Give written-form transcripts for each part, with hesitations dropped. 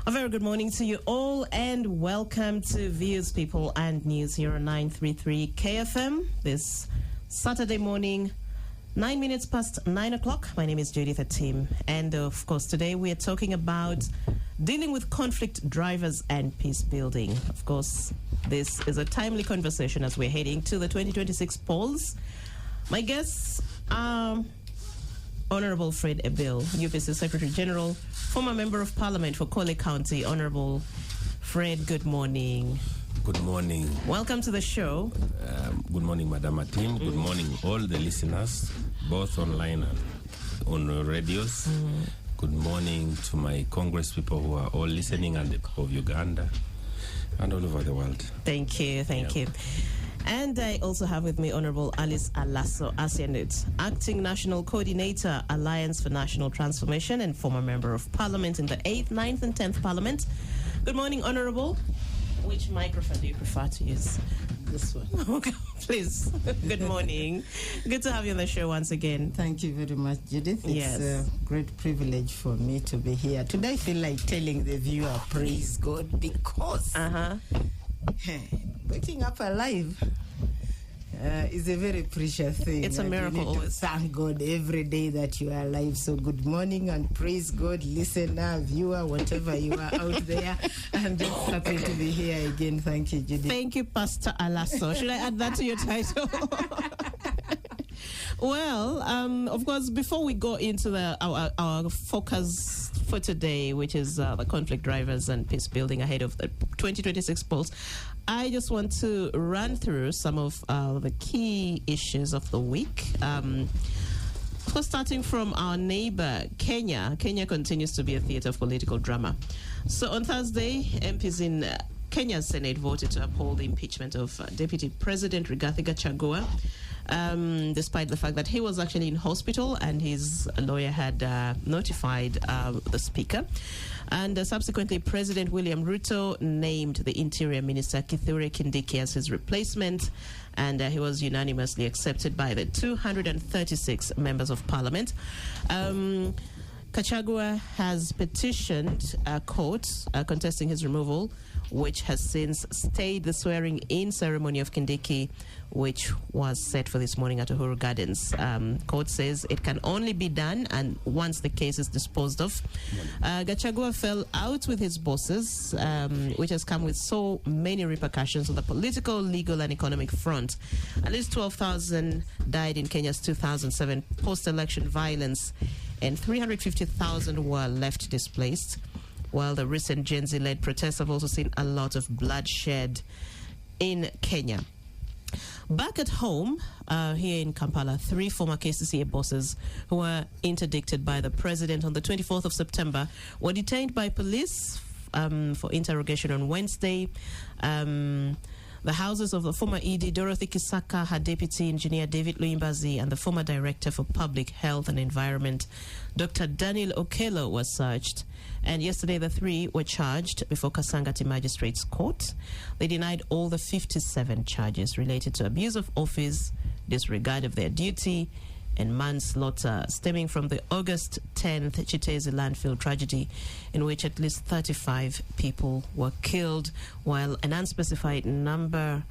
A very good morning to you all and welcome to Views, People and News here on 933 KFM this Saturday morning, 9 minutes past 9 o'clock. My name is Judith Atim, and of course today we are talking about dealing with conflict drivers and peace building. Of course, this is a timely conversation as we're heading to the 2026 polls. My guests are Honorable Fred Ebil, UPC Secretary General, former Member of Parliament for Kole County. Honorable Fred, good morning. Good morning. Welcome to the show. Good morning, Madam Atim. Good morning, all the listeners, both online and on radios. Good morning to my Congress people who are all listening and the people of Uganda and all over the world. Thank you. Thank you. And I also have with me Honorable Alice Alaso Asianut, Acting National Coordinator, Alliance for National Transformation and former Member of Parliament in the 8th, 9th and 10th Parliament. Good morning, Honorable. Which microphone do you prefer to use? This one. Okay, please. Good morning. Good to have you on the show once again. Thank you very much, Judith. Yes. It's a great privilege for me to be here. Today I feel like telling the viewer, praise God, because waking up alive is a very precious thing. It's a miracle always. Thank God every day that you are alive. So good morning and praise God, listener, viewer, whatever you are out there. I'm just happy to be here again. Thank you, Judith. Thank you, Pastor Alaso. Should I add that to your title? Well, of course, before we go into our focus for today, which is the conflict drivers and peace building ahead of the 2026 polls, I just want to run through some of the key issues of the week. So starting from our neighbor, Kenya. Kenya continues to be a theater of political drama. So on Thursday, MPs in Kenya's Senate voted to uphold the impeachment of Deputy President Rigathi Gachagua, despite the fact that he was actually in hospital and his lawyer had notified the Speaker. And subsequently, President William Ruto named the Interior Minister Kithure Kindiki as his replacement, and he was unanimously accepted by the 236 members of Parliament. Gachagua has petitioned a court contesting his removal, which has since stayed the swearing-in ceremony of Kindiki, which was set for this morning at Uhuru Gardens. Court says it can only be done and once the case is disposed of. Gachagua fell out with his bosses, which has come with so many repercussions on the political, legal and economic front. At least 12,000 died in Kenya's 2007 post-election violence, and 350,000 were left displaced, while the recent Gen Z-led protests have also seen a lot of bloodshed in Kenya. Back at home, here in Kampala, 3 former KCCA bosses who were interdicted by the president on the 24th of September were detained by police for interrogation on Wednesday. The houses of the former ED Dorothy Kisaka, her deputy engineer David Luimbazi, and the former director for public health and environment Dr. Daniel Okello were searched. And yesterday the 3 were charged before Kasangati Magistrates Court. They denied all the 57 charges related to abuse of office, disregard of their duty, and manslaughter stemming from the August 10th Chitezi landfill tragedy, in which at least 35 people were killed, while an unspecified number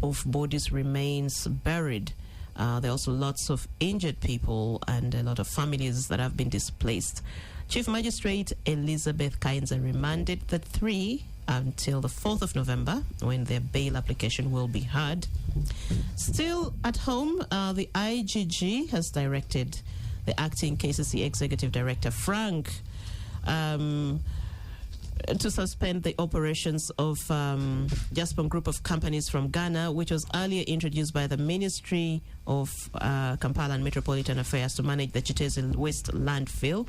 of bodies remains buried. There are also lots of injured people and a lot of families that have been displaced. Chief Magistrate Elizabeth Kainza remanded the 3 until the 4th of November, when their bail application will be heard. Still at home, the IGG has directed the acting KCC Executive Director, Frank, to suspend the operations of Jaspom Group of companies from Ghana, which was earlier introduced by the Ministry of Kampala and Metropolitan Affairs to manage the Chitezi Waste landfill.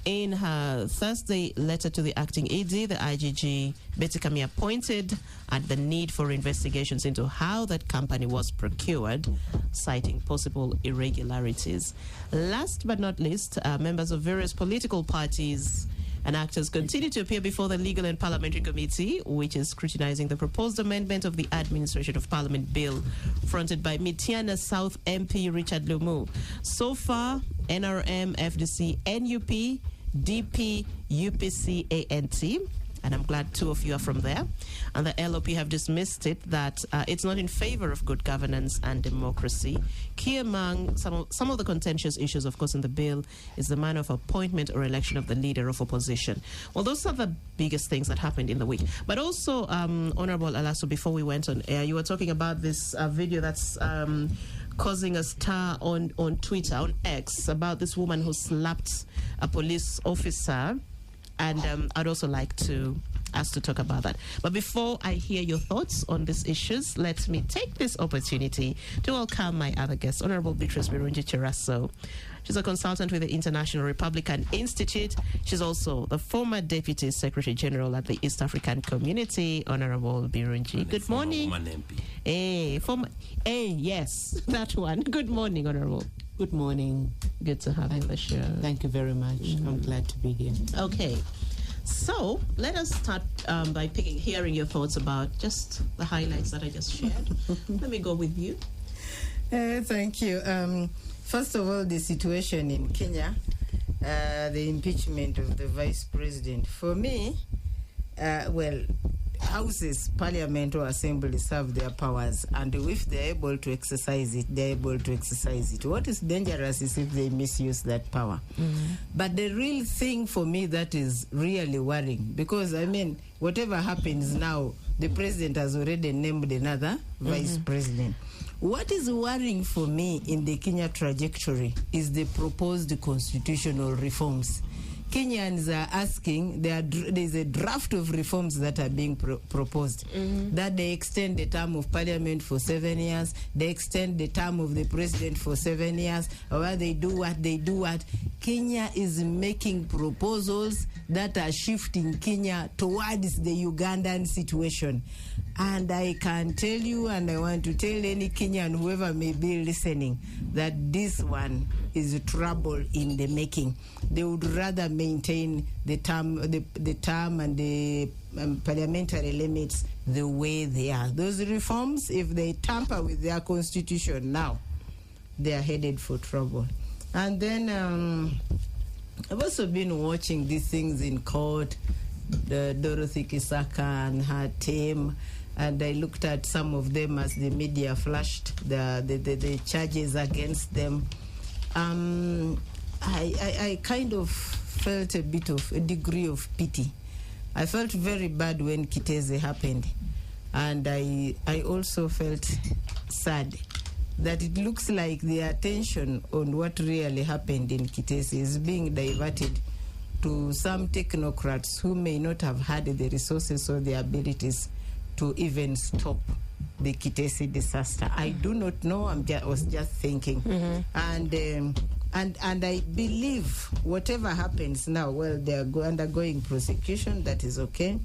In her Thursday letter to the acting ED, the IGG basically pointed at the need for investigations into how that company was procured, citing possible irregularities. Last but not least, members of various political parties and actors continue to appear before the Legal and Parliamentary Committee, which is scrutinizing the proposed amendment of the Administration of Parliament Bill, fronted by Mitiana South MP Richard Lumu. So far, NRM, FDC, NUP, DP, UPC, ANT, and I'm glad two of you are from there. And the LOP have dismissed it that it's not in favor of good governance and democracy. Key among some of the contentious issues, of course, in the bill is the manner of appointment or election of the leader of opposition. Well, those are the biggest things that happened in the week. But also, Honorable Alaso, before we went on air, you were talking about this video that's causing a stir on Twitter, on X, about this woman who slapped a police officer. And I'd also like us to talk about that. But before I hear your thoughts on these issues, let me take this opportunity to welcome my other guest, Honorable Beatrice Birungi Chiraso. She's a consultant with the International Republican Institute. She's also the former Deputy Secretary General at the East African Community. Honorable Birungi, good morning. Yes, that one. Good morning, Honorable. Good morning. Good to have you on the show. Thank you very much. I'm glad to be here. Okay. So let us start by hearing your thoughts about just the highlights that I just shared. Let me go with you. Thank you. First of all, the situation in Kenya, the impeachment of the vice president. For me, houses, parliament or assemblies have their powers, and if they're able to exercise it, they're able to exercise it. What is dangerous is if they misuse that power. But the real thing for me that is really worrying, because whatever happens now, the president has already named another vice president. What is worrying for me in the Kenya trajectory is the proposed constitutional reforms. Kenyans are asking, there's a draft of reforms that are being proposed, that they extend the term of parliament for 7 years, they extend the term of the president for 7 years, or they do what. Kenya is making proposals that are shifting Kenya towards the Ugandan situation. And I can tell you, and I want to tell any Kenyan, whoever may be listening, that this one is trouble in the making. They would rather maintain the term and the parliamentary limits the way they are. Those reforms, if they tamper with their constitution now, they are headed for trouble. And then I've also been watching these things in court, Dorothy Kisaka and her team, and I looked at some of them as the media flashed the charges against them. I kind of felt a degree of pity. I felt very bad when Kitese happened, and I also felt sad that it looks like the attention on what really happened in Kitese is being diverted to some technocrats who may not have had the resources or the abilities to even stop the Kitese disaster. I do not know. I was just thinking, and I believe whatever happens now, well, they are undergoing prosecution. That is okay,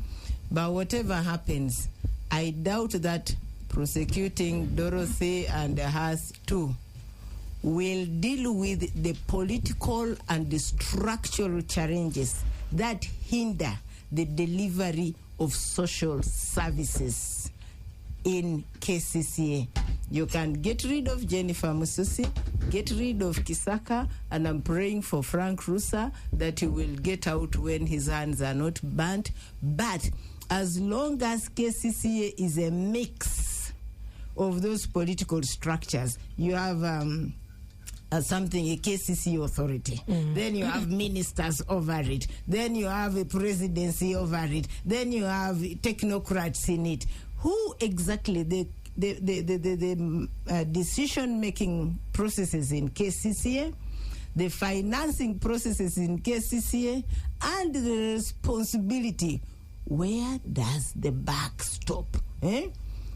but whatever happens, I doubt that prosecuting Dorothy and hers too will deal with the political and the structural challenges that hinder the delivery of social services in KCCA. You can get rid of Jennifer Mususi, get rid of Kisaka, and I'm praying for Frank Rusa that he will get out when his hands are not burnt. But as long as KCCA is a mix of those political structures, you have a KCC authority. Then you have ministers over it. Then you have a presidency over it. Then you have technocrats in it. Who exactly the decision-making processes in KCCA, the financing processes in KCCA, and the responsibility? Where does the buck stop?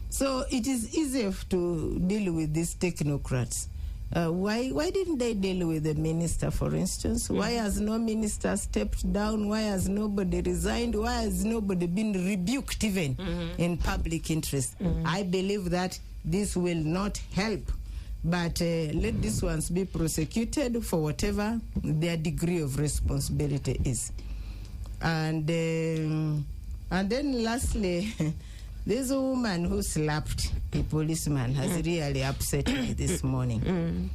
So it is easier to deal with these technocrats. Why didn't they deal with the minister, for instance? Why has no minister stepped down? Why has nobody resigned? Why has nobody been rebuked even in public interest? I believe that this will not help, but let these ones be prosecuted for whatever their degree of responsibility is. And then lastly, this woman who slapped a policeman has really upset me this morning.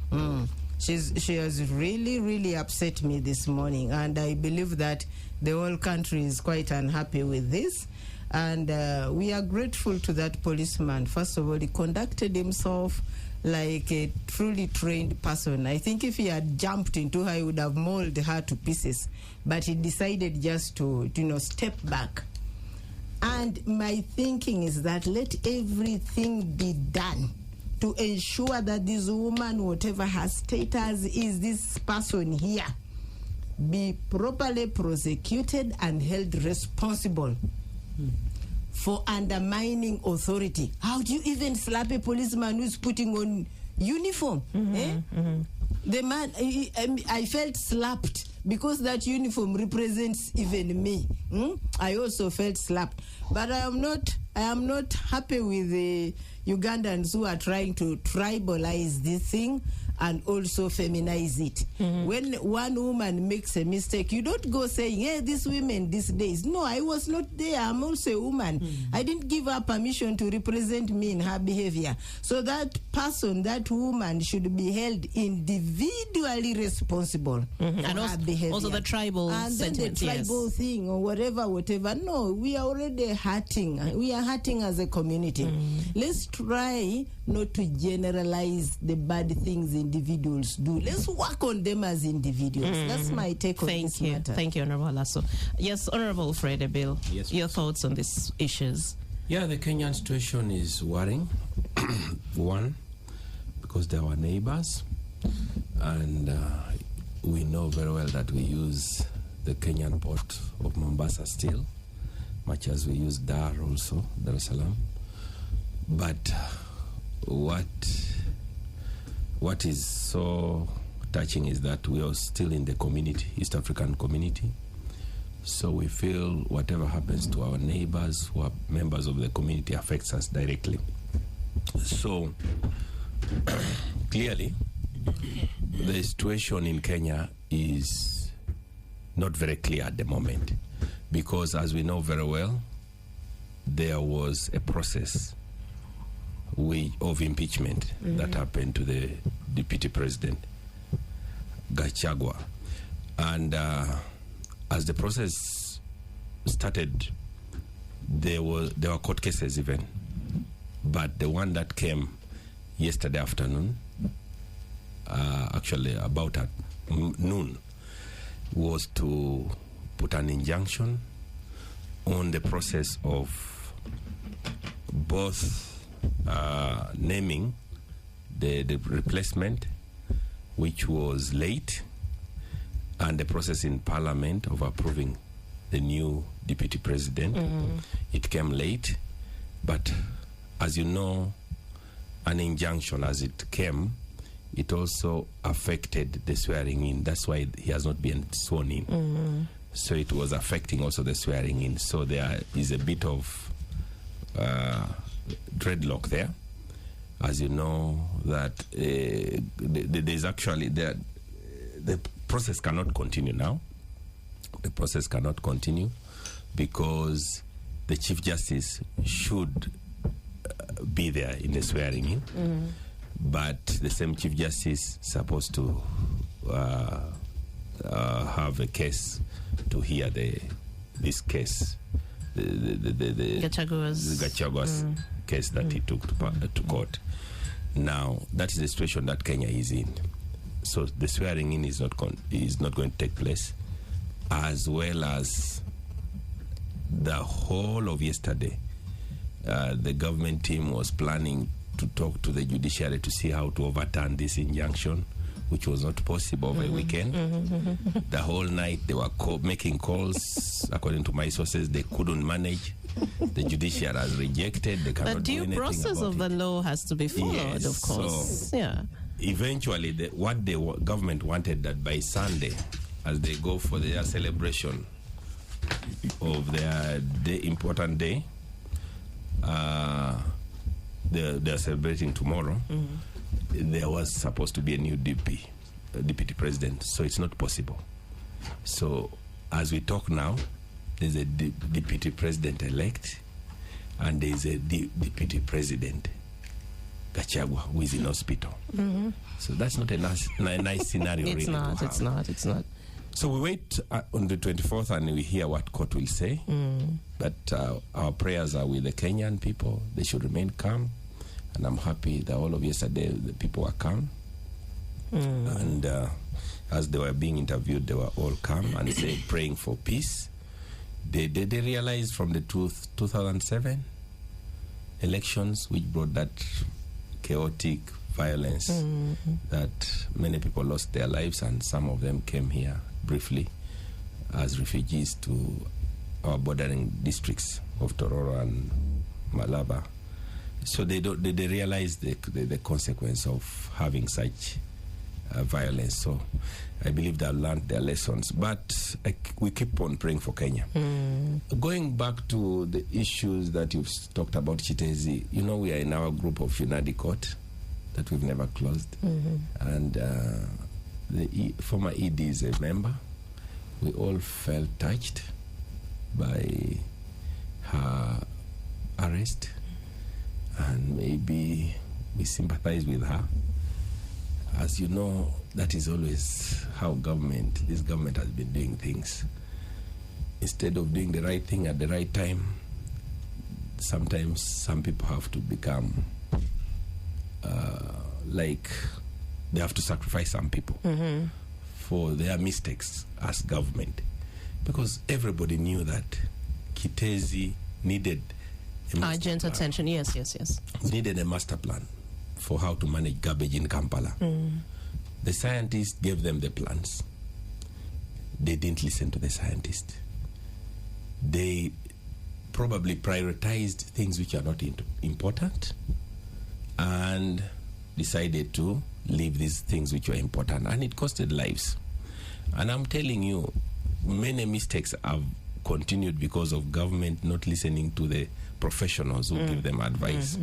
She has really, really upset me this morning, and I believe that the whole country is quite unhappy with this. And we are grateful to that policeman. First of all, he conducted himself like a truly trained person. I think if he had jumped into her, he would have mauled her to pieces. But he decided just to, step back. And my thinking is that let everything be done to ensure that this woman, whatever her status is, this person here, be properly prosecuted and held responsible for undermining authority. How do you even slap a policeman who's putting on uniform? The man, I felt slapped because that uniform represents even me. I also felt slapped. But I am not happy with the Ugandans who are trying to tribalize this thing and also feminize it. When one woman makes a mistake, you don't go saying, hey, these women these days. No, I was not there. I'm also a woman. I didn't give her permission to represent me in her behavior. So that person, that woman, should be held individually responsible for her behavior. Also the tribal and sentiment, then the tribal thing or whatever. No, we are already hurting. We are hurting as a community. Let's try not to generalize the bad things individuals do. Let's work on them as individuals. That's my take on this matter. Thank you, Honorable Lasso. Yes, Honorable Fred Bill, Yes, your thoughts on these issues? Yeah, the Kenyan situation is worrying. One, because they are our neighbors, and we know very well that we use the Kenyan port of Mombasa still, much as we use Dar also, Dar es Salaam. But what is so touching is that we are still in the community, East African community. So we feel whatever happens to our neighbors who are members of the community affects us directly. So clearly, the situation in Kenya is not very clear at the moment, because as we know very well, there was a process of impeachment that happened to the deputy president, Gachagua. And as the process started, there were court cases even. But the one that came yesterday afternoon, actually about at noon, was to put an injunction on the process of both naming the replacement, which was late, and the process in Parliament of approving the new deputy president. It came late, but as you know, an injunction as it came, it also affected the swearing in. That's why he has not been sworn in. So it was affecting also the swearing in. So there is a bit of dreadlock there. As you know, that there's actually the process cannot continue now. The process cannot continue because the Chief Justice should be there in the swearing in, but the same Chief Justice is supposed to have a case to hear this case, the Gachagua's case that he took to court. Now, that is the situation that Kenya is in. So the swearing in is not going to take place, as well as the whole of yesterday. The government team was planning to talk to the judiciary to see how to overturn this injunction, which was not possible over the weekend. The whole night they were making calls. According to my sources, they couldn't manage. The judiciary has rejected. They cannot do anything about it. The due process of the law has to be followed, yes, of course. So eventually, what the government wanted that by Sunday, as they go for their celebration of their important day, they're celebrating tomorrow. There was supposed to be a new deputy president, so it's not possible. So as we talk now, there's a deputy president elect, and there's a deputy president Gachagua, who is in hospital. So that's not a nice scenario. It's really not. to It's have. not. It's not. So we wait on the 24th and we hear what court will say. But our prayers are with the Kenyan people. They should remain calm. And I'm happy that all of yesterday the people were calm. And as they were being interviewed, they were all calm and said, praying for peace. They realized from the 2007 elections, which brought that chaotic violence, that many people lost their lives, and some of them came here briefly as refugees to our bordering districts of Tororo and Malaba. So they realized the consequence of having such violence. So I believe they have learned their lessons. But we keep on praying for Kenya. Going back to the issues that you've talked about, Chitezi, you know, we are in our group of Unadi Court that we've never closed. And the former ED is a member. We all felt touched by her arrest. And maybe we sympathize with her. As you know, that is always how this government has been doing things. Instead of doing the right thing at the right time, sometimes some people have to become like they have to sacrifice some people for their mistakes as government. Because everybody knew that Kitezi needed Urgent attention. Yes. We needed a master plan for how to manage garbage in Kampala. The scientists gave them the plans. They didn't listen to the scientists. They probably prioritized things which are not important and decided to leave these things which were important, and it costed lives. And I'm telling you, many mistakes have continued because of government not listening to the professionals who give them advice.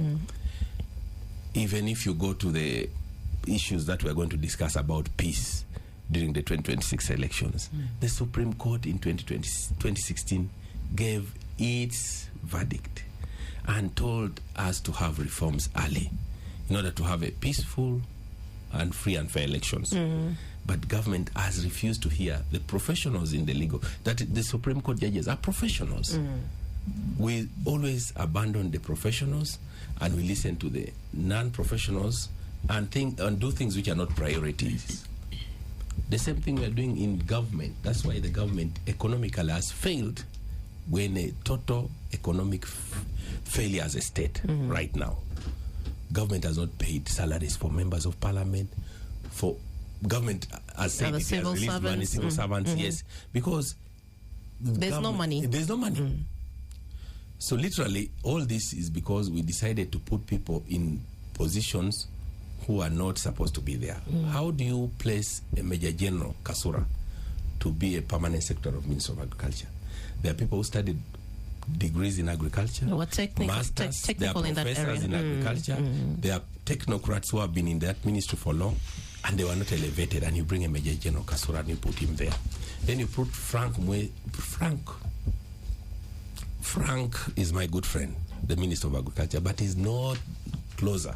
Even if you go to the issues that we're going to discuss about peace during the 2026 elections, the Supreme Court in 2016 gave its verdict and told us to have reforms early in order to have a peaceful and free and fair elections. But government has refused to hear the professionals in the legal, that the Supreme Court judges are professionals. We always abandon the professionals and we listen to the non-professionals and do things which are not priorities. The same thing we are doing in government. That's why the government economically has failed. We're in a total economic failure as a state right now. Government has not paid salaries for members of parliament, for government has said it has released money, civil servants, yes, because there's no money. There's no money. So literally, all this is because we decided to put people in positions who are not supposed to be there. How do you place a Major General Kasura to be a permanent secretary of Ministry of Agriculture? There are people who studied degrees in agriculture, masters, there are professors in agriculture, there are technocrats who have been in that ministry for long, and they were not elevated, and you bring a Major General Kasura and you put him there. Then you put Frank is my good friend, the Minister of Agriculture, but he's not closer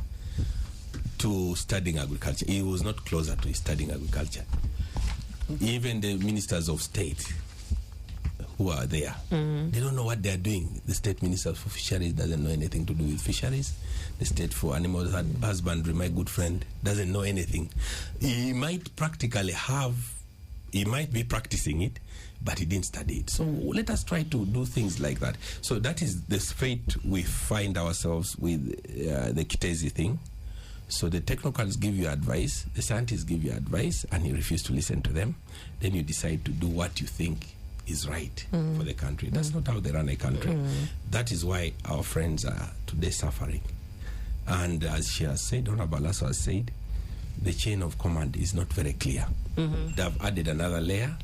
to studying agriculture. He was not closer to studying agriculture. Even the ministers of state who are there, they don't know what they're doing. The state minister for fisheries doesn't know anything to do with fisheries. The state for animal husbandry, my good friend, doesn't know anything. He might be practicing it, but he didn't study it. So let us try to do things like that. So that is the fate we find ourselves with the Kitezi thing. So the technocrats give you advice, the scientists give you advice, and you refuse to listen to them. Then you decide to do what you think is right for the country. That's not how they run a country. That is why our friends are today suffering. And as she has said, Honorable Lasso has said, the chain of command is not very clear. They have added another layer.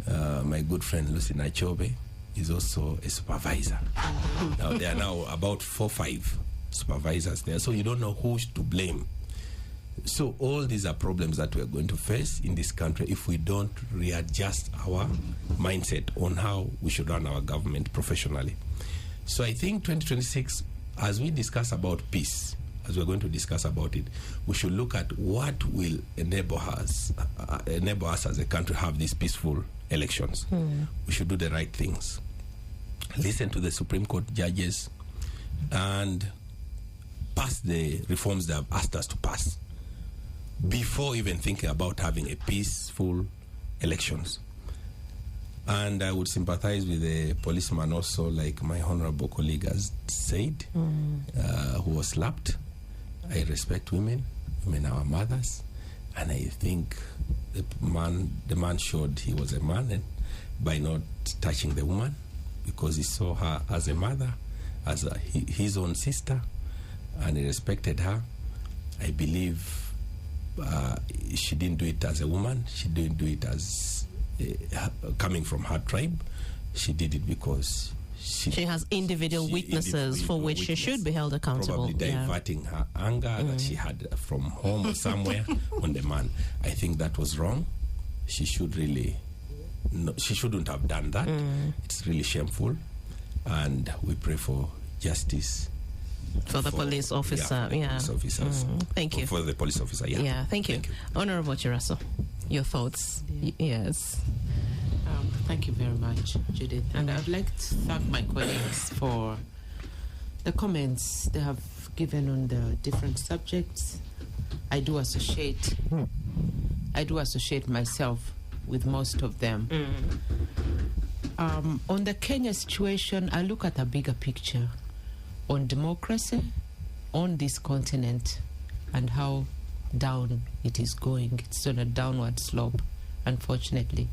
My good friend Lucy Nachobe is also a supervisor. Now there are now about 4 or 5 supervisors there, so you don't know who's to blame. So all these are problems that we're going to face in this country if we don't readjust our mindset on how we should run our government professionally. So I think 2026, as we discuss about peace, as we're going to discuss about it, we should look at what will enable us as a country have these peaceful elections. We should do the right things. Listen to the Supreme Court judges and pass the reforms they have asked us to pass before even thinking about having a peaceful elections. And I would sympathize with the policeman also, like my honorable colleague has said, who was slapped. I respect women are our mothers, and I think the man showed he was a man and by not touching the woman, because he saw her as a mother, as his own sister, and he respected her. I believe she didn't do it as a woman. She didn't do it as coming from her tribe. She did it because she has individual weaknesses for which she should be held accountable. Probably diverting her anger that she had from home or somewhere on the man. I think that was wrong. She should really, she shouldn't have done that. It's really shameful, and we pray for justice for the police officer. Police officers. Thank you. For the police officer. Thank you. Honorable Chiraso, your thoughts? Yes. Thank you very much, Judith. And I'd like to thank my colleagues for the comments they have given on the different subjects. I do associate myself with most of them. On the Kenya situation, I look at a bigger picture on democracy on this continent and how down it is going. It's on a downward slope, unfortunately.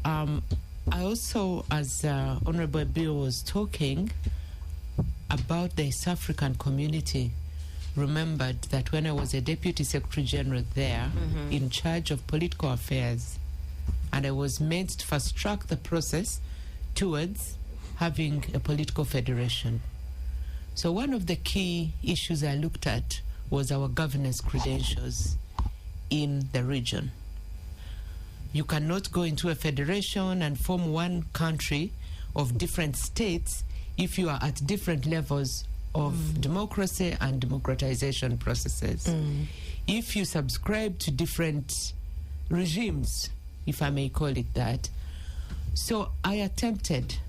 I also, as Honorable Bill was talking about the East African community, remembered that when I was a Deputy Secretary General there, in charge of political affairs, and I was meant to fast track the process towards having a political federation. So one of the key issues I looked at was our governance credentials in the region. You cannot go into a federation and form one country of different states if you are at different levels of democracy and democratization processes. If you subscribe to different regimes, if I may call it that. So I did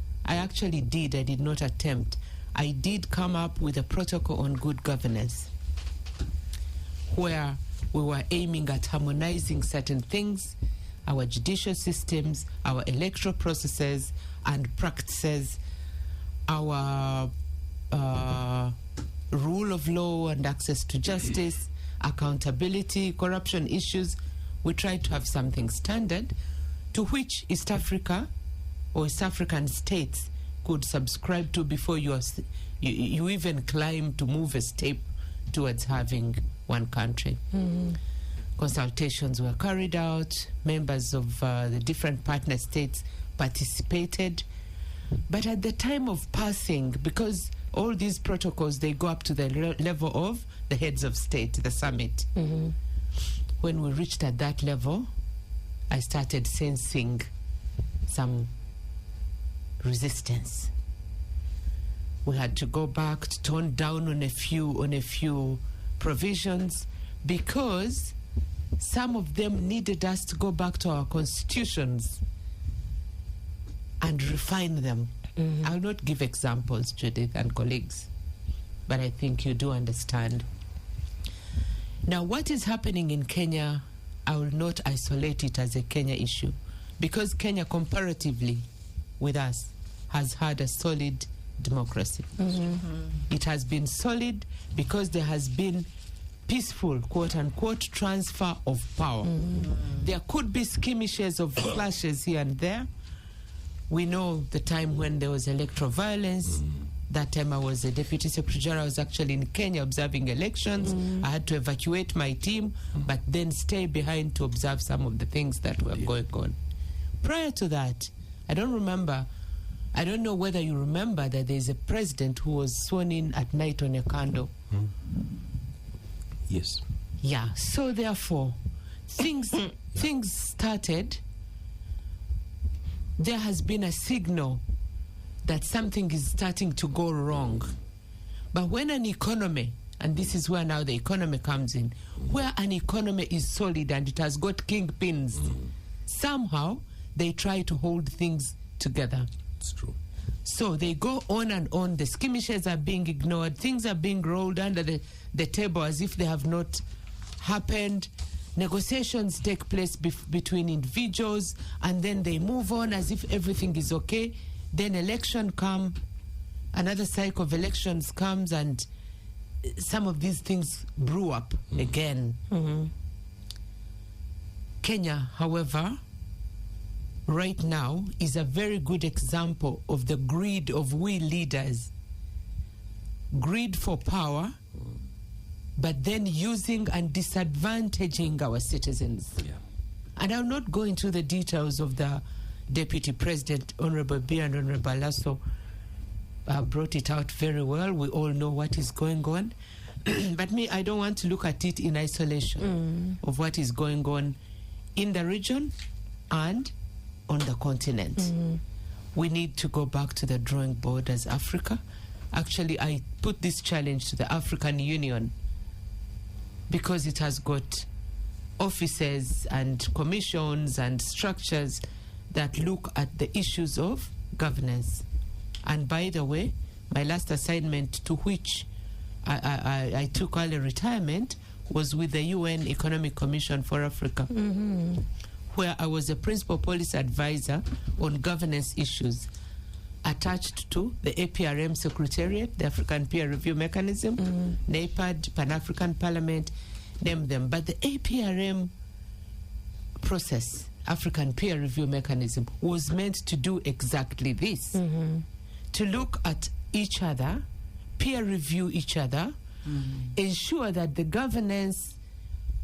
not attempt. I did come up with a protocol on good governance where we were aiming at harmonizing certain things, our judicial systems, our electoral processes and practices, our rule of law and access to justice, accountability, corruption issues. We tried to have something standard to which East Africa or East African states could subscribe to before you even climb to move a step towards having one country. Consultations were carried out, members of the different partner states participated, but at the time of passing, because all these protocols, they go up to the level of the heads of state, the summit. When we reached at that level, I started sensing some resistance. We had to go back to tone down on a few provisions because some of them needed us to go back to our constitutions and refine them. I'll not give examples, Judith and colleagues, but I think you do understand. Now, what is happening in Kenya, I will not isolate it as a Kenya issue, because Kenya, comparatively with us, has had a solid democracy. It has been solid because there has been peaceful, quote-unquote, transfer of power. There could be skirmishes of clashes here and there. We know the time when there was electoral violence. That time I was a Deputy Secretary General. I was actually in Kenya observing elections. I had to evacuate my team, but then stay behind to observe some of the things that were going on. Prior to that, I don't know whether you remember that there's a president who was sworn in at night on a candle. Yes. Yeah, so therefore, things started. There has been a signal that something is starting to go wrong. But when an economy and this is where now the economy comes in, where an economy is solid and it has got kingpins, somehow they try to hold things together. It's true. So they go on and on. The skirmishes are being ignored. Things are being rolled under the table as if they have not happened. Negotiations take place between individuals, and then they move on as if everything is okay. Then election come, another cycle of elections comes, and some of these things brew up again. Kenya, however, right now is a very good example of the greed of we leaders. Greed for power, but then using and disadvantaging our citizens. Yeah. And I'll not go into the details of the Deputy President, Honorable B and Honorable Lasso brought it out very well. We all know what is going on. But me, I don't want to look at it in isolation of what is going on in the region and on the continent. We need to go back to the drawing board as Africa. Actually, I put this challenge to the African Union because it has got offices and commissions and structures that look at the issues of governance. And by the way, my last assignment, to which I took early retirement, was with the UN Economic Commission for Africa, where I was a principal policy advisor on governance issues attached to the APRM Secretariat, the African Peer Review Mechanism, NAPAD, Pan-African Parliament, name them. But the APRM process, African Peer Review Mechanism, was meant to do exactly this, to look at each other, peer review each other, ensure that the governance,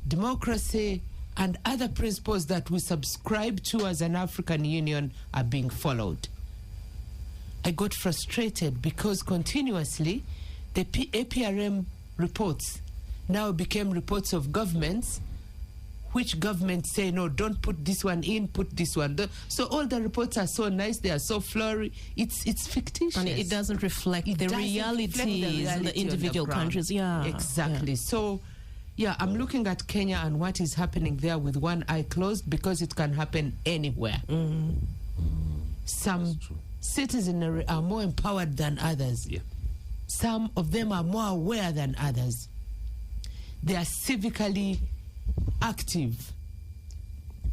democracy, and other principles that we subscribe to as an African Union are being followed. I got frustrated because continuously the APRM reports now became reports of governments, which governments say, no, don't put this one in, put this one. So all the reports are so nice, they are so flowery. It's fictitious. And it doesn't reflect the realities in the individual countries. Yeah. Exactly. Yeah. So, yeah, I'm looking at Kenya and what is happening there with one eye closed because it can happen anywhere. Some citizenry are more empowered than others. Yeah. Some of them are more aware than others. They are civically active.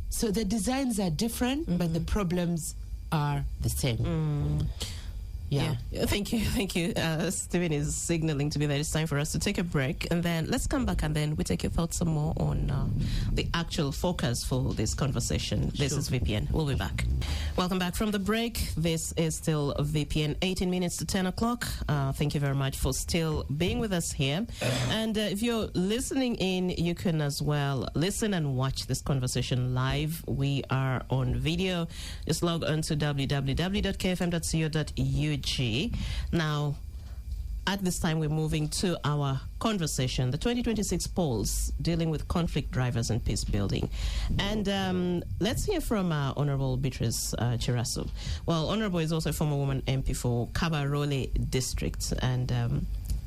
So the designs are different, but the problems are the same. Yeah. Thank you. Stephen is signaling to me that it's time for us to take a break, and then let's come back and then we take your thoughts some more on the actual focus for this conversation. This is VPN. We'll be back. Welcome back from the break. This is still VPN, 18 minutes to 10 o'clock. Thank you very much for still being with us here. And if you're listening in, you can as well listen and watch this conversation live. We are on video. Just log on to www.kfm.co.ug. Now, at this time, we're moving to our conversation, the 2026 polls dealing with conflict drivers and peace building. And let's hear from Honorable Beatrice Chirasu. Well, Honorable is also a former woman MP for Kabarole District, and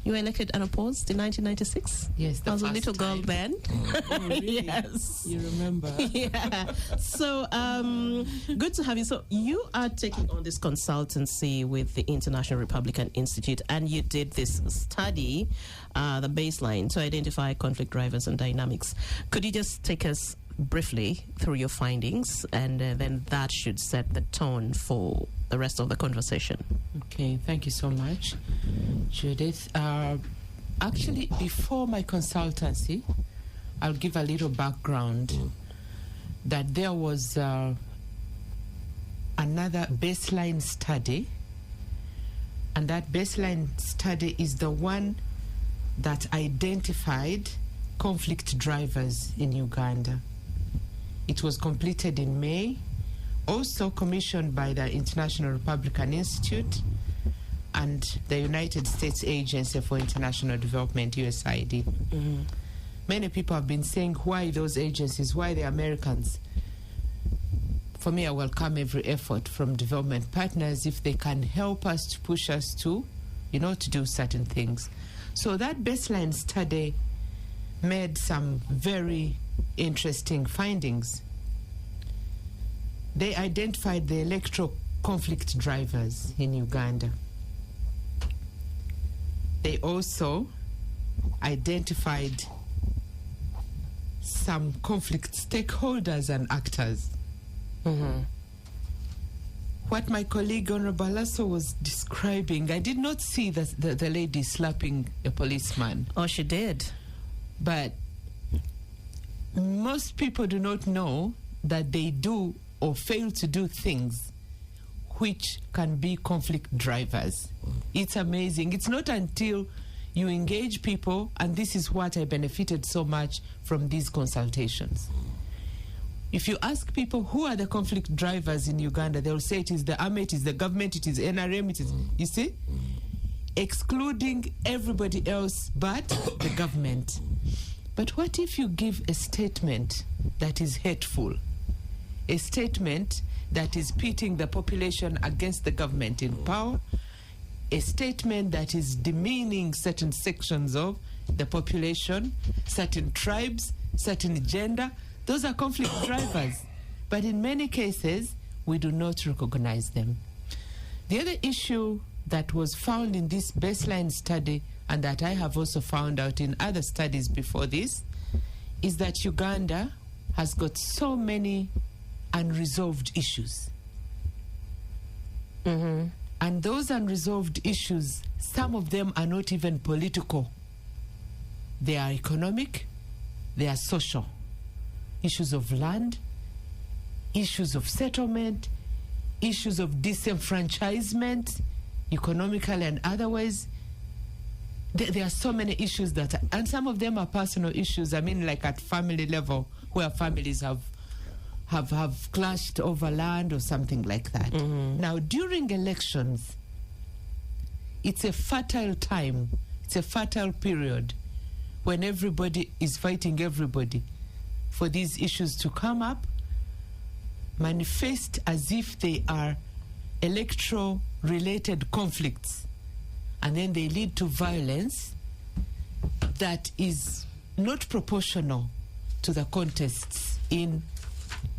you were elected unopposed in 1996? Yes, I was a little girl then. Oh, really? Yes. You remember? Yeah. So, good to have you. So, you are taking on this consultancy with the International Republican Institute, and you did this study, the baseline, to identify conflict drivers and dynamics. Could you just take us briefly through your findings, and then that should set the tone for the rest of the conversation? Okay, thank you so much, Judith. Actually, before my consultancy, I'll give a little background that there was another baseline study, and that baseline study is the one that identified conflict drivers in Uganda. It was completed in May, also commissioned by the International Republican Institute and the United States Agency for International Development, USAID. Many people have been saying, why those agencies, why the Americans? For me, I welcome every effort from development partners if they can help us to push us to, to do certain things. So that baseline study made some very interesting findings. They identified the electoral conflict drivers in Uganda. They also identified some conflict stakeholders and actors. What my colleague Honorable Lasso was describing, I did not see the lady slapping a policeman. Oh, she did. But most people do not know that they do or fail to do things which can be conflict drivers. It's amazing. It's not until you engage people, and this is what I benefited so much from these consultations. If you ask people who are the conflict drivers in Uganda, they'll say it is the army, it is the government, it is NRM, it is, you see? Excluding everybody else but the government. But what if you give a statement that is hateful? A statement that is pitting the population against the government in power, a statement that is demeaning certain sections of the population, certain tribes, certain gender. Those are conflict drivers. But in many cases, we do not recognize them. The other issue that was found in this baseline study, and that I have also found out in other studies before this, is that Uganda has got so many unresolved issues. And those unresolved issues, some of them are not even political. They are economic, they are social. Issues of land, issues of settlement, issues of disenfranchisement, economically and otherwise. There are so many issues and some of them are personal issues. I mean, like at family level, where families have clashed over land or something like that. Now, during elections, it's a fertile time. It's a fertile period when everybody is fighting everybody for these issues to come up, manifest as if they are electoral-related conflicts, and then they lead to violence that is not proportional to the contests in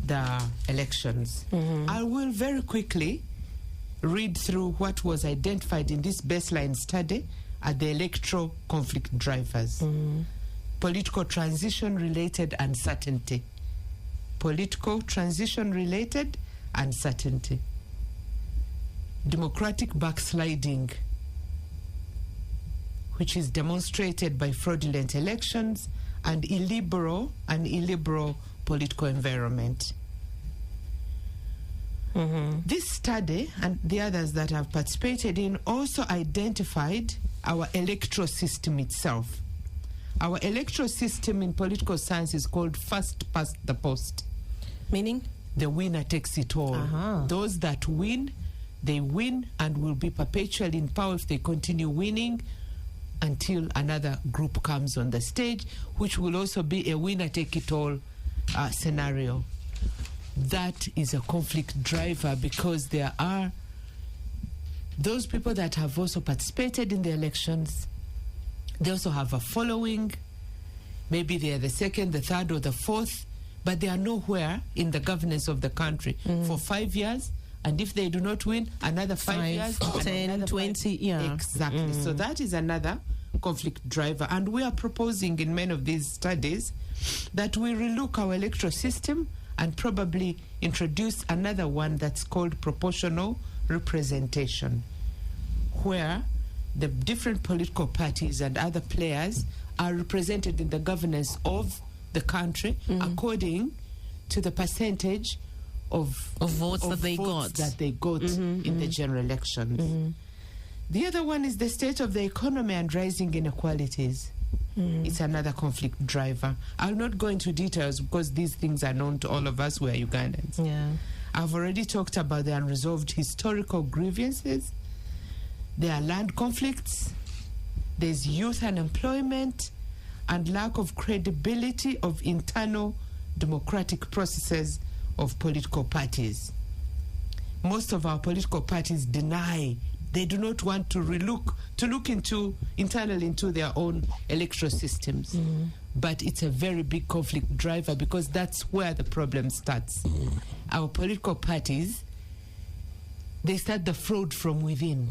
the elections. I will very quickly read through what was identified in this baseline study at the electoral conflict drivers. Political transition-related uncertainty. Political transition-related uncertainty. Democratic backsliding, which is demonstrated by fraudulent elections and illiberal political environment. This study and the others that I've participated in also identified our electoral system itself. Our electoral system in political science is called first past the post. Meaning? The winner takes it all. Those that win, they win and will be perpetually in power if they continue winning until another group comes on the stage, which will also be a winner-take-it-all scenario. That is a conflict driver because there are those people that have also participated in the elections. They also have a following. Maybe they are the second, the third, or the fourth, but they are nowhere in the governance of the country for 5 years. And if they do not win, another 5 years, 10, 20, yeah. Exactly. So that is another conflict driver. And we are proposing in many of these studies that we relook our electoral system and probably introduce another one that's called proportional representation, where the different political parties and other players are represented in the governance of the country according to the percentage of votes that they got in the general elections. The other one is the state of the economy and rising inequalities. It's another conflict driver. I'll not go into details because these things are known to all of us who are Ugandans. I've already talked about the unresolved historical grievances. There are land conflicts. There's youth unemployment and lack of credibility of internal democratic processes of political parties. Most of our political parties deny They do not want to look internally into their own electoral systems. But it's a very big conflict driver, because that's where the problem starts. Our political parties, they start the fraud from within.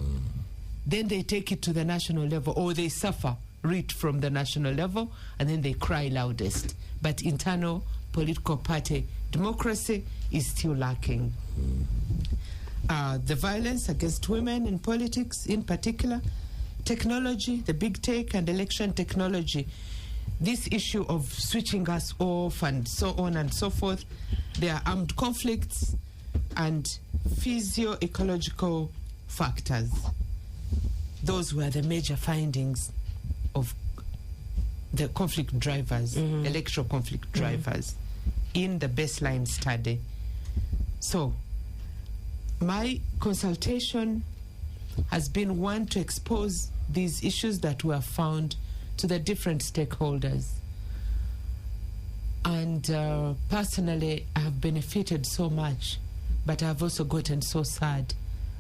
Then they take it to the national level, or they suffer it from the national level, and then they cry loudest. But internal political party democracy is still lacking. The violence against women in politics in particular, technology, the big tech and election technology, this issue of switching us off and so on and so forth, there are armed conflicts and physio-ecological factors. Those were the major findings of the conflict drivers, electoral conflict drivers, in the baseline study. So, my consultation has been one to expose these issues that were found to the different stakeholders. And personally, I have benefited so much, but I've also gotten so sad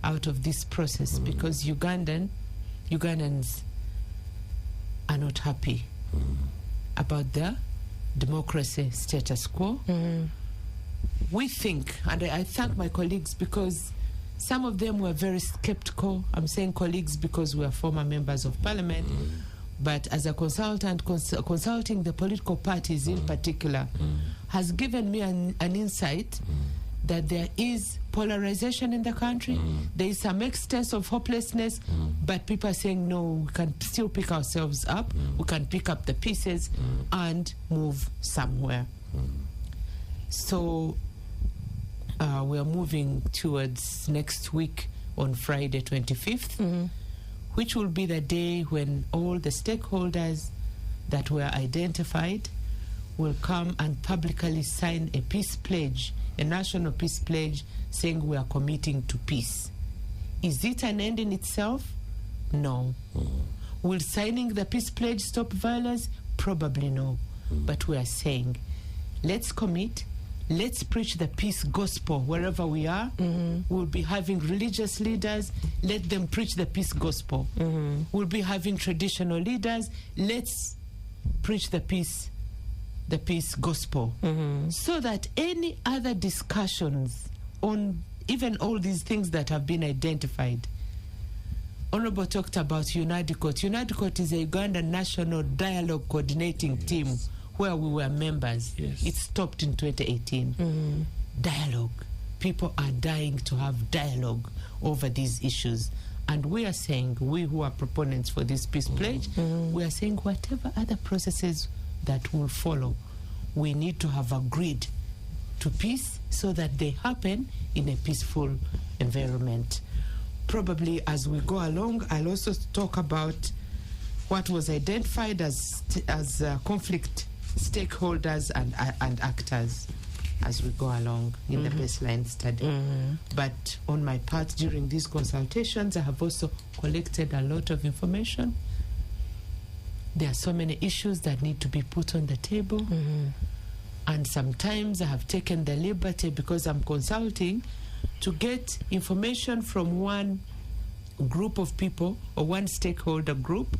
out of this process, because Ugandans are not happy about the democracy status quo. We think, and I thank my colleagues, because some of them were very skeptical. I'm saying colleagues because we are former members of parliament, but as a consultant, consulting the political parties in particular, has given me an insight that there is polarization in the country. There is some extent of hopelessness, but people are saying, no, we can still pick ourselves up, we can pick up the pieces and move somewhere. So we are moving towards next week on Friday 25th, which will be the day when all the stakeholders that were identified will come and publicly sign a peace pledge, a national peace pledge, saying we are committing to peace. Is it an end in itself? No. Will signing the peace pledge stop violence? Probably no. But we are saying, let's commit, let's preach the peace gospel wherever we are. We'll be having religious leaders, let them preach the peace gospel. We'll be having traditional leaders, let's preach the peace gospel, so that any other discussions on even all these things that have been identified. Honorable talked about UNADICOT. UNADICOT is a Ugandan National Dialogue Coordinating Team where we were members. It stopped in 2018. Dialogue. People are dying to have dialogue over these issues. And we are saying, we who are proponents for this peace pledge, we are saying whatever other processes that will follow, we need to have agreed to peace so that they happen in a peaceful environment. Probably as we go along, I'll also talk about what was identified as conflict stakeholders and actors as we go along in the baseline study. But on my part, during these consultations, I have also collected a lot of information. There are so many issues that need to be put on the table. And sometimes I have taken the liberty, because I'm consulting, to get information from one group of people or one stakeholder group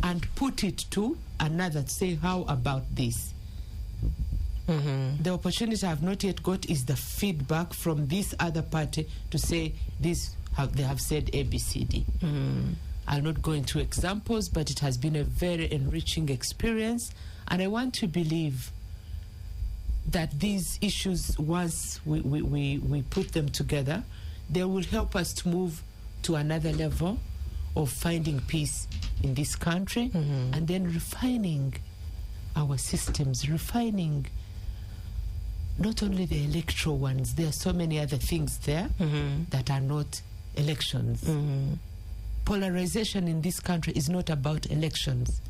and put it to another to say, how about this? The opportunity I have not yet got is the feedback from this other party to say, they have said ABCD. I'll not go into examples, but it has been a very enriching experience. And I want to believe that these issues, once we put them together, they will help us to move to another level of finding peace in this country, and then refining our systems, refining not only the electoral ones. There are so many other things there that are not elections. Polarization in this country is not about elections.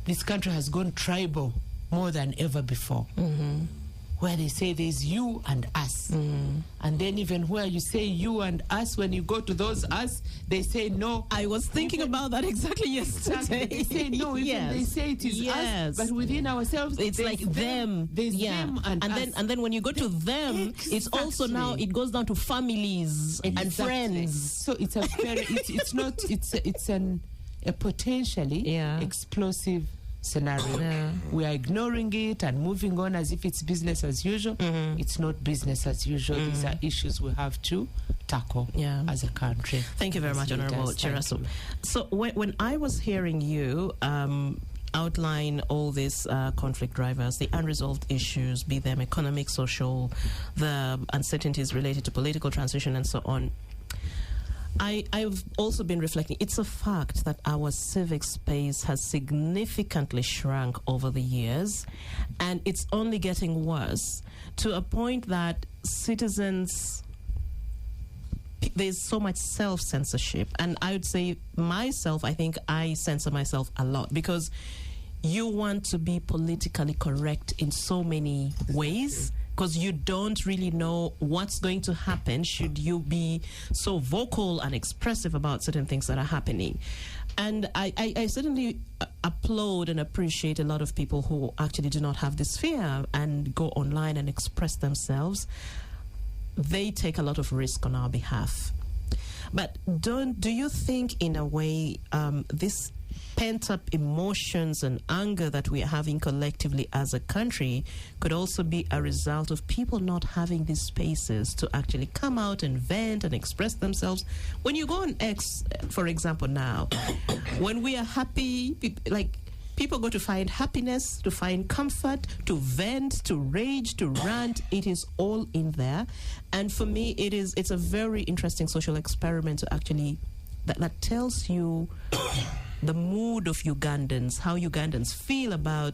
This country has gone tribal more than ever before. where they say there's you and us. And then even where you say you and us, when you go to those us, they say no. I was thinking about that exactly yesterday. They say no, even they say it is us, but within ourselves, it's like them. There's them and us. Then when you go to them, it's also now, it goes down to families and friends. So it's a very, it's a potentially explosive scenario. We are ignoring it and moving on as if it's business as usual. It's not business as usual. These are issues we have to tackle as a country. Thank you very much, Honorable Chiraso. So when I was hearing you outline all these conflict drivers, the unresolved issues, be them economic, social, the uncertainties related to political transition and so on, I've also been reflecting. It's a fact that our civic space has significantly shrunk over the years, and it's only getting worse to a point that citizens, there's so much self-censorship. And I would say myself, I think I censor myself a lot because you want to be politically correct in so many ways, because you don't really know what's going to happen should you be so vocal and expressive about certain things that are happening. And I certainly applaud and appreciate a lot of people who actually do not have this fear and go online and express themselves. They take a lot of risk on our behalf. But do you think, in a way, this pent-up emotions and anger that we are having collectively as a country could also be a result of people not having these spaces to actually come out and vent and express themselves? When you go on X, for example, now, when we are happy, like, people go to find happiness, to find comfort, to vent, to rage, to rant. It is all in there. And for me, it's a very interesting social experiment to actually, that tells you the mood of Ugandans, how Ugandans feel about,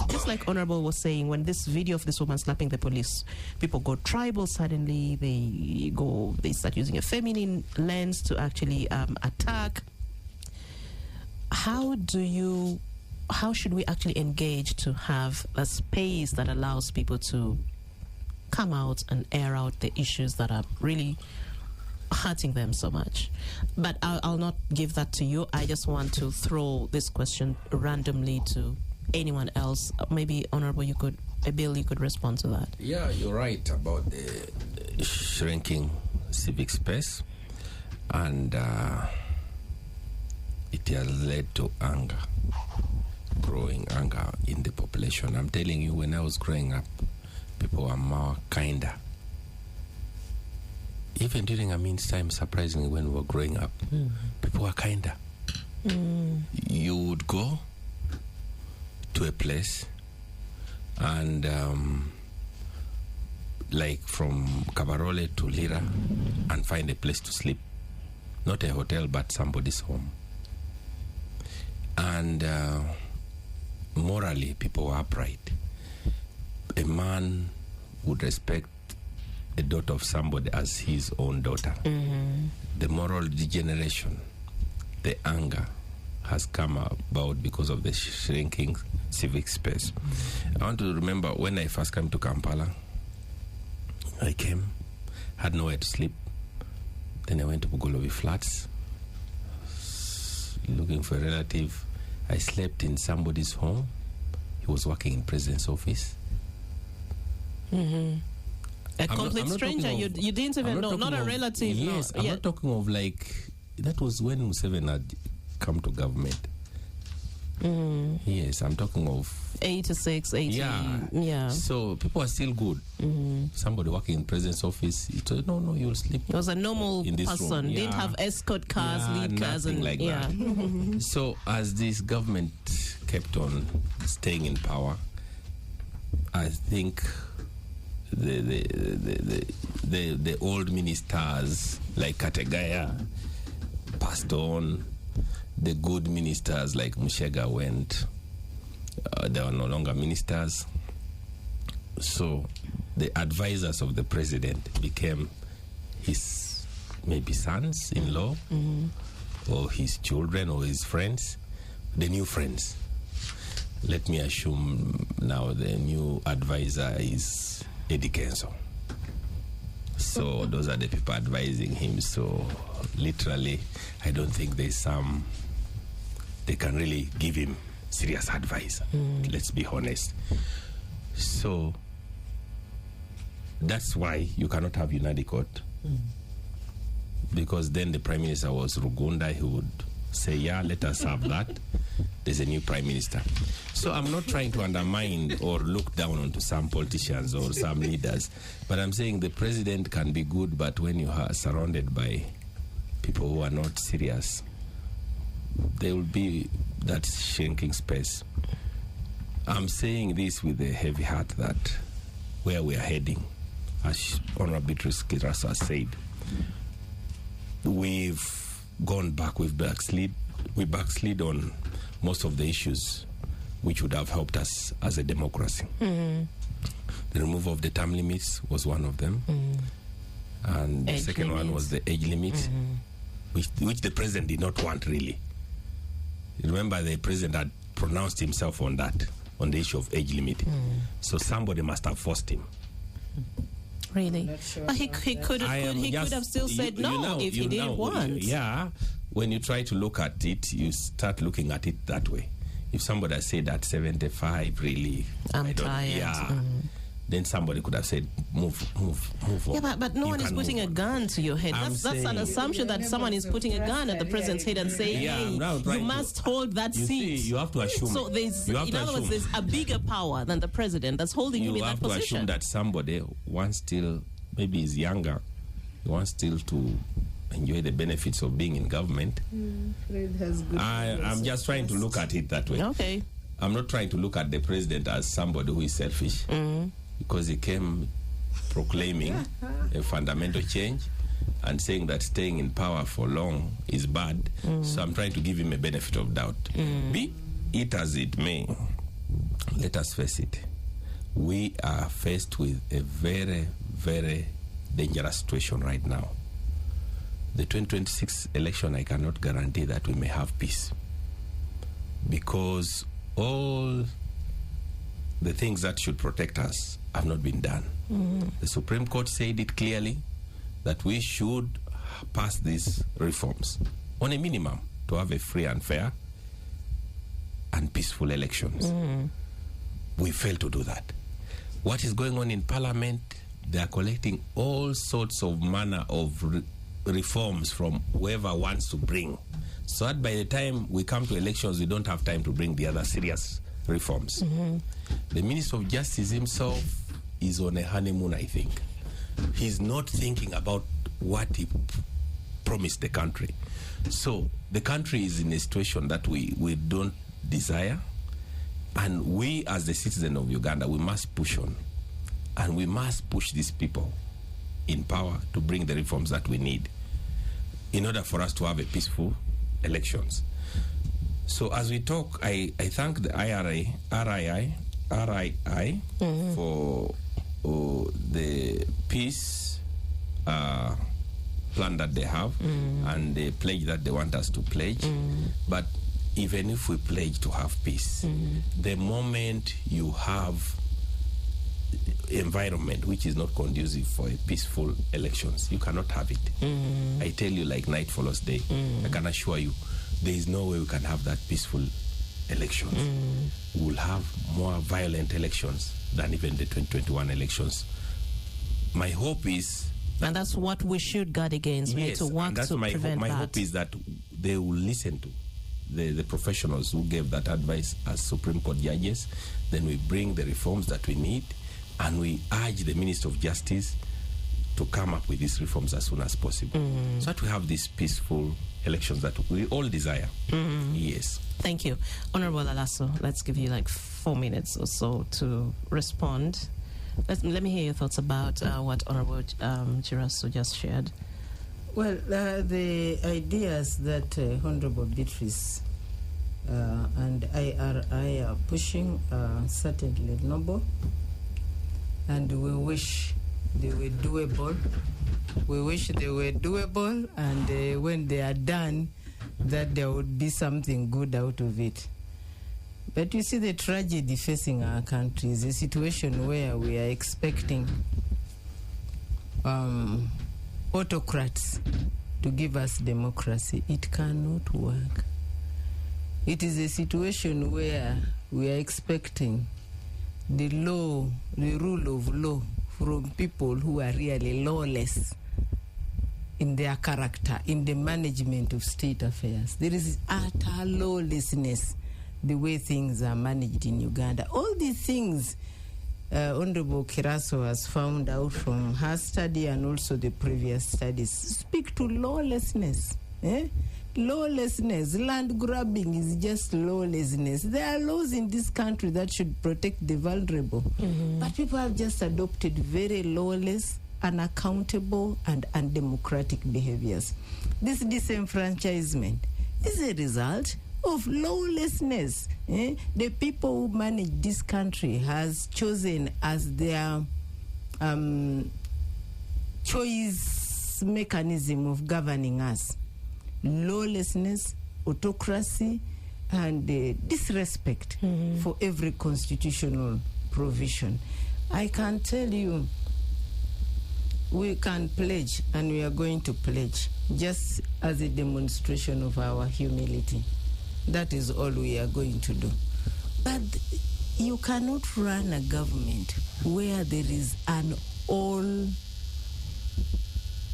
just like Honorable was saying, when this video of this woman slapping the police, people go tribal suddenly, they start using a feminine lens to actually attack. How should we actually engage to have a space that allows people to come out and air out the issues that are really hurting them so much? But I'll not give that to you. I just want to throw this question randomly to anyone else. Maybe, Honorable, Bill, you could respond to that. Yeah, you're right about the shrinking civic space, and it has led to anger, growing anger in the population. I'm telling you, when I was growing up, people were more kinder. Even during Amin's time, surprisingly, when we were growing up, people were kinder. You would go to a place and like from Kabarole to Lira and find a place to sleep. Not a hotel, but somebody's home. And morally, people were upright. A man would respect a daughter of somebody as his own daughter. The moral degeneration, the anger has come about because of the shrinking civic space. I want to remember when I first came to Kampala, I came, had nowhere to sleep. Then I went to Bugolobi Flats, looking for a relative. I slept in somebody's home. He was working in president's office. A complete stranger, you didn't even know, not a relative. Yes, I'm not talking of like, that was when Museveni had come to government. Yes, I'm talking of 86, 80. Yeah. So people are still good. Somebody working in president's office, he told, no, you'll sleep. He was a normal person. Yeah. Didn't have escort cars, lead cars, and like that. So as this government kept on staying in power, I think the old ministers like Kategaya passed on. The good ministers like Mushega went. They were no longer ministers. So the advisors of the president became his maybe sons-in-law or his children or his friends, the new friends. Let me assume now the new advisor is Eddie Kenzo. So those are the people advising him. So literally, I don't think they can really give him serious advice. Let's be honest. So that's why you cannot have United Court. Because then the Prime Minister was Uganda, he would say, yeah, let us have that. There's a new Prime Minister. So I'm not trying to undermine or look down onto some politicians or some leaders, but I'm saying the president can be good, but when you are surrounded by people who are not serious, there will be that shrinking space. I'm saying this with a heavy heart that where we are heading, as Honorable Beatrice Kiraso has said, we've gone back, we backslid on most of the issues which would have helped us as a democracy. The removal of the term limits was one of them. And the second one was the age limit, which the president did not want, really. Remember, the president had pronounced himself on that, on the issue of age limit. So somebody must have forced him. Really? Sure, but he could have still said no if he didn't want. Yeah. When you try to look at it, you start looking at it that way. If somebody said at 75, really, I'm tired. Yeah. Then somebody could have said, move on. Yeah, but no one is putting a gun to your head. That's an assumption that someone is putting a gun at the president's head and saying, hey, you must hold that seat. See, you have to assume. So in other words, there's a bigger power than the president that's holding him in that position. You have to assume that somebody wants still, maybe is younger, he wants still to enjoy the benefits of being in government. Fred has good I'm just trying to look at it that way. Okay. I'm not trying to look at the president as somebody who is selfish. Because he came proclaiming a fundamental change and saying that staying in power for long is bad. So I'm trying to give him a benefit of doubt. Be it as it may, let us face it. We are faced with a very, very dangerous situation right now. The 2026 election, I cannot guarantee that we may have peace. Because all the things that should protect us have not been done. The Supreme Court said it clearly that we should pass these reforms on a minimum to have a free and fair and peaceful elections. We failed to do that. What is going on in Parliament? They are collecting all sorts of manner of reforms from whoever wants to bring, so that by the time we come to elections, we don't have time to bring the other serious reforms. The Minister of Justice himself is on a honeymoon, I think. He's not thinking about what he promised the country. So the country is in a situation that we don't desire, and we as the citizen of Uganda, we must push on, and we must push these people in power to bring the reforms that we need in order for us to have a peaceful elections. So as we talk, I thank the RII for the peace plan that they have and the pledge that they want us to pledge. But even if we pledge to have peace, the moment you have environment which is not conducive for a peaceful elections, you cannot have it. I tell you, like night follows day. I can assure you, there is no way we can have that peaceful elections. We will have more violent elections than even the 2021 elections. My hope is... And that's what we should guard against. We need to work to prevent that. My hope is that they will listen to the professionals who gave that advice as Supreme Court judges. Then we bring the reforms that we need, and we urge the Minister of Justice to come up with these reforms as soon as possible, so that we have these peaceful elections that we all desire. Yes. Thank you. Honorable Alaso, let's give you like 4 minutes or so to respond. Let me hear your thoughts about what Honorable Kiraso just shared. Well, the ideas that Honorable Beatrice and IRI are pushing are certainly noble, and we wish they were doable. We wish they were doable, and when they are done, that there would be something good out of it. But you see, the tragedy facing our country is a situation where we are expecting autocrats to give us democracy. It cannot work. It is a situation where we are expecting the law, the rule of law from people who are really lawless in their character, in the management of state affairs. There is utter lawlessness the way things are managed in Uganda. All these things Honorable Kiraso has found out from her study and also the previous studies speak to lawlessness. Lawlessness, land grabbing is just lawlessness. There are laws in this country that should protect the vulnerable. But people have just adopted very lawless, unaccountable, and undemocratic behaviors. This disenfranchisement is a result of lawlessness. The people who manage this country has chosen as their choice mechanism of governing us lawlessness, autocracy, and disrespect for every constitutional provision. I can tell you, we can pledge, and we are going to pledge, just as a demonstration of our humility. That is all we are going to do. But you cannot run a government where there is an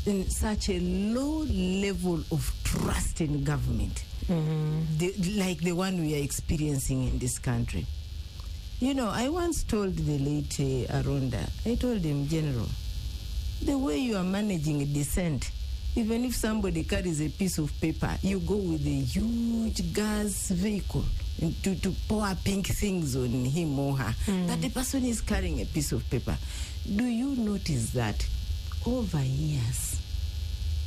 in such a low level of trust in government, like the one we are experiencing in this country. You know, I once told the late Aronda, I told him, General, the way you are managing a dissent, even if somebody carries a piece of paper, you go with a huge gas vehicle to pour pink things on him or her. But the person is carrying a piece of paper. Do you notice that over years,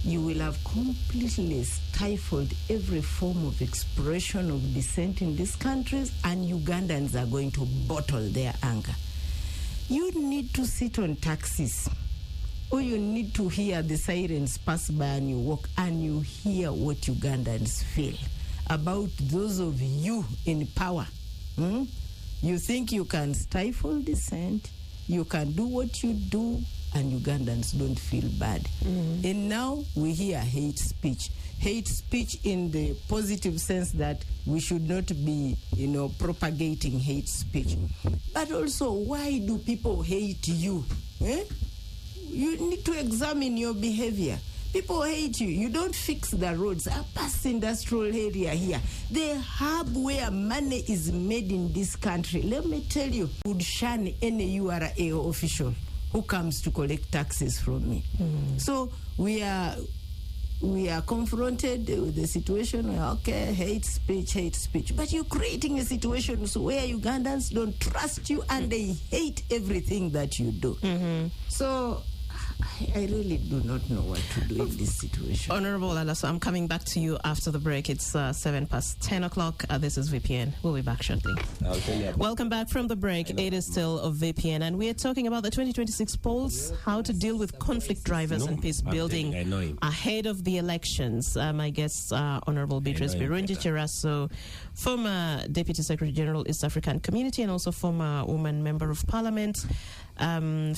you will have completely stifled every form of expression of dissent in these countries, and Ugandans are going to bottle their anger? You need to sit on taxis, or you need to hear the sirens pass by and you walk and you hear what Ugandans feel about those of you in power. You think you can stifle dissent, you can do what you do, and Ugandans don't feel bad. And now we hear hate speech. Hate speech in the positive sense that we should not be, propagating hate speech. But also, why do people hate you? You need to examine your behavior. People hate you. You don't fix the roads. A past industrial area here, the hub where money is made in this country, let me tell you, would shun any URA official who comes to collect taxes from me. So we are confronted with the situation where, okay, hate speech. But you're creating a situation where Ugandans don't trust you and they hate everything that you do. So I really do not know what to do in this situation. Honorable Alaso, I'm coming back to you after the break. It's 10:07. This is VPN. We'll be back shortly. I'll tell you. Welcome back from the break. It is still of VPN, and we are talking about the 2026 polls, how to deal with conflict drivers and peace building ahead of the elections. My guests are Honorable Beatrice Birungi Chiraso, former Deputy Secretary General, East African Community, and also former woman member of Parliament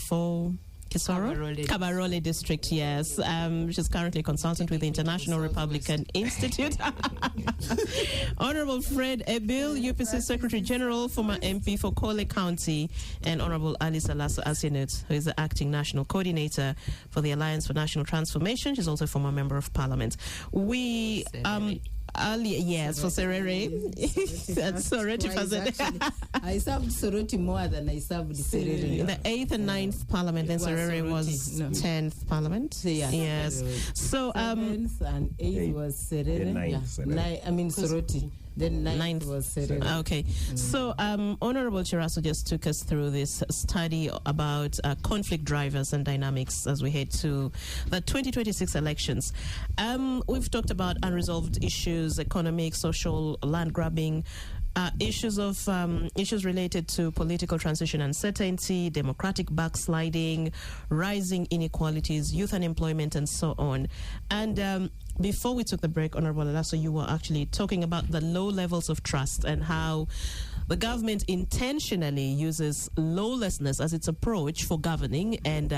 for Kabarole District, yes. She's currently a consultant with the International Republican Institute. Honorable Fred Ebil, UPC Secretary General, former MP for Kole County, and Honorable Alice Alaso Asinut, who is the acting national coordinator for the Alliance for National Transformation. She's also a former member of Parliament. We yes, for Serere. Soroti Fazende. I served Soroti more than I served Serere. The 8th and 9th Parliament, then Serere was 10th Parliament. Yes. So 7th and 8th was Serere. Soroti. Then 9th was Serere. Okay. So Honorable Chiraso just took us through this study about conflict drivers and dynamics as we head to the 2026 elections. We've talked about unresolved issues, economic, social, land grabbing. issues related to political transition uncertainty, democratic backsliding, rising inequalities, youth unemployment, and so on. And before we took the break, Honorable Alaso, you were actually talking about the low levels of trust and how the government intentionally uses lawlessness as its approach for governing and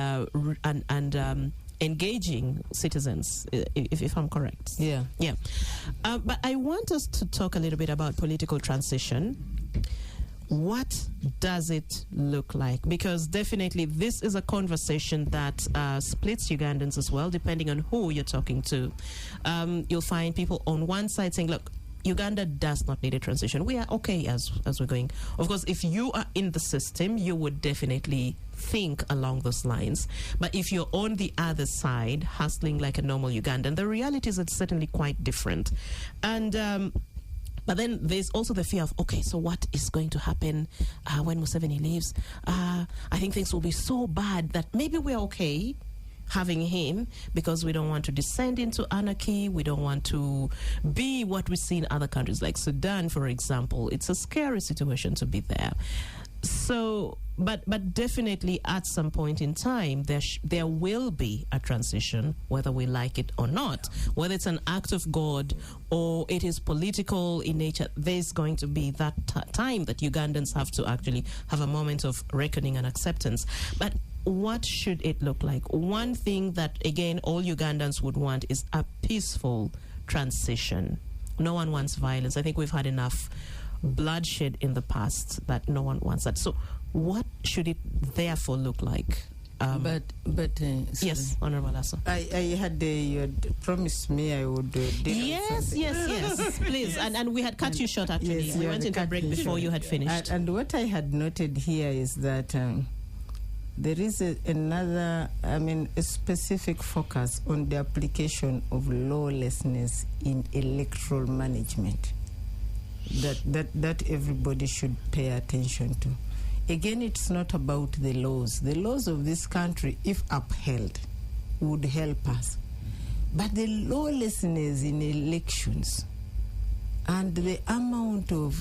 engaging citizens, if I'm correct. Yeah. But I want us to talk a little bit about political transition. What does it look like? Because definitely this is a conversation that splits Ugandans as well, depending on who you're talking to. You'll find people on one side saying, look, Uganda does not need a transition. We are okay as we're going. Of course, if you are in the system, you would definitely think along those lines. But if you're on the other side, hustling like a normal Ugandan, the reality is it's certainly quite different. And but then there's also the fear of, okay, so what is going to happen when Museveni leaves? I think things will be so bad that maybe we're okay having him because we don't want to descend into anarchy. We don't want to be what we see in other countries like Sudan, for example. It's a scary situation to be there. So, but definitely at some point in time, there will be a transition, whether we like it or not. Whether it's an act of God or it is political in nature, there's going to be that time that Ugandans have to actually have a moment of reckoning and acceptance. But what should it look like? One thing that, again, all Ugandans would want is a peaceful transition. No one wants violence. I think we've had enough bloodshed in the past that no one wants that. So what should it therefore look like? Yes, Honorable Alaso. You had promised me I would yes, please. And we had cut you short, actually. Yes, we went into a break before you had finished. And what I had noted here is that there is a specific focus on the application of lawlessness in electoral management that everybody should pay attention to. Again, it's not about the laws. The laws of this country, if upheld, would help us. But the lawlessness in elections and the amount of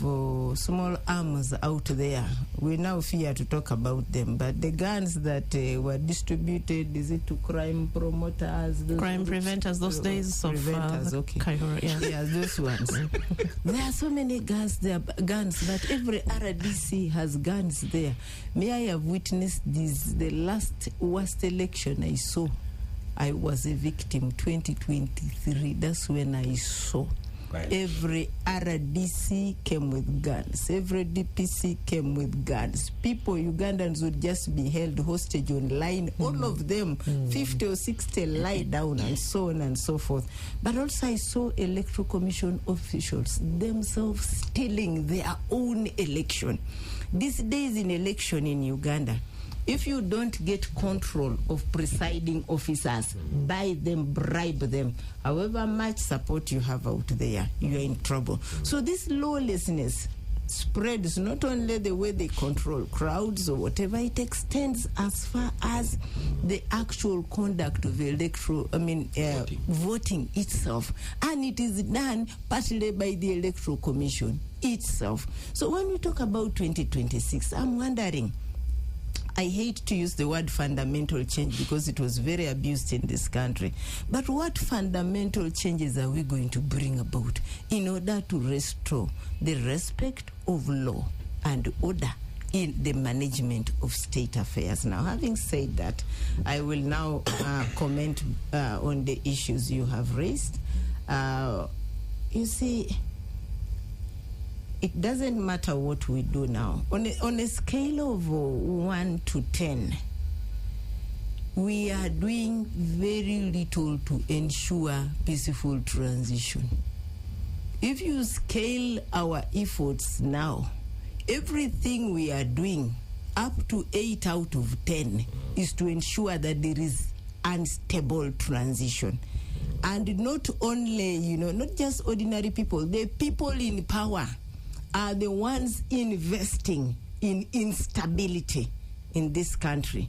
small arms out there, we now fear to talk about them. But the guns that were distributed, is it to crime promoters? Crime preventers, those days of preventers, okay. Kaihura, yeah, those ones. There are so many guns there, but every RDC has guns there. May I have witnessed this, the last worst election I saw. I was a victim, 2023. That's when I saw. Right. Every RDC came with guns. Every DPC came with guns. People, Ugandans, would just be held hostage online. All of them, 50 or 60 lie down and so on and so forth. But also I saw Electoral Commission officials themselves stealing their own election. These days in election in Uganda, if you don't get control of presiding officers, buy them, bribe them, however much support you have out there, you are in trouble. So this lawlessness spreads not only the way they control crowds or whatever, it extends as far as the actual conduct of voting itself. And it is done partly by the Electoral Commission itself. So when we talk about 2026, I'm wondering, I hate to use the word fundamental change because it was very abused in this country. But what fundamental changes are we going to bring about in order to restore the respect of law and order in the management of state affairs? Now, having said that, I will now comment on the issues you have raised. You see, it doesn't matter what we do now. On a scale of 1 to 10, we are doing very little to ensure peaceful transition. If you scale our efforts now, everything we are doing up to 8 out of 10 is to ensure that there is unstable transition. And not only, not just ordinary people, the people in power are the ones investing in instability in this country.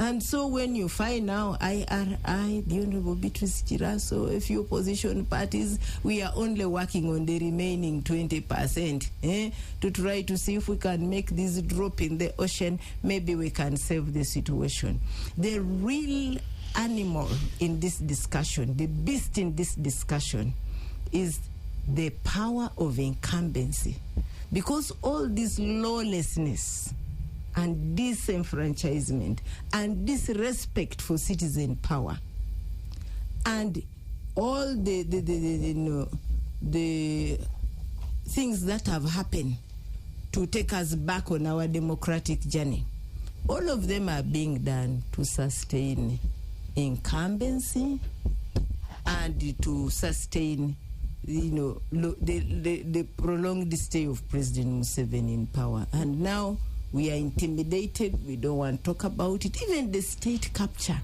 And so when you find now IRI, the Honorable Beatrice Chiraso, a few opposition parties, we are only working on the remaining 20% to try to see if we can make this drop in the ocean. Maybe we can save the situation. The real animal in this discussion, the beast in this discussion, is the power of incumbency. Because all this lawlessness and disenfranchisement and disrespect for citizen power and all the things that have happened to take us back on our democratic journey, all of them are being done to sustain incumbency and to sustain the prolonged stay of President Museveni in power. And now we are intimidated. We don't want to talk about it. Even the state capture,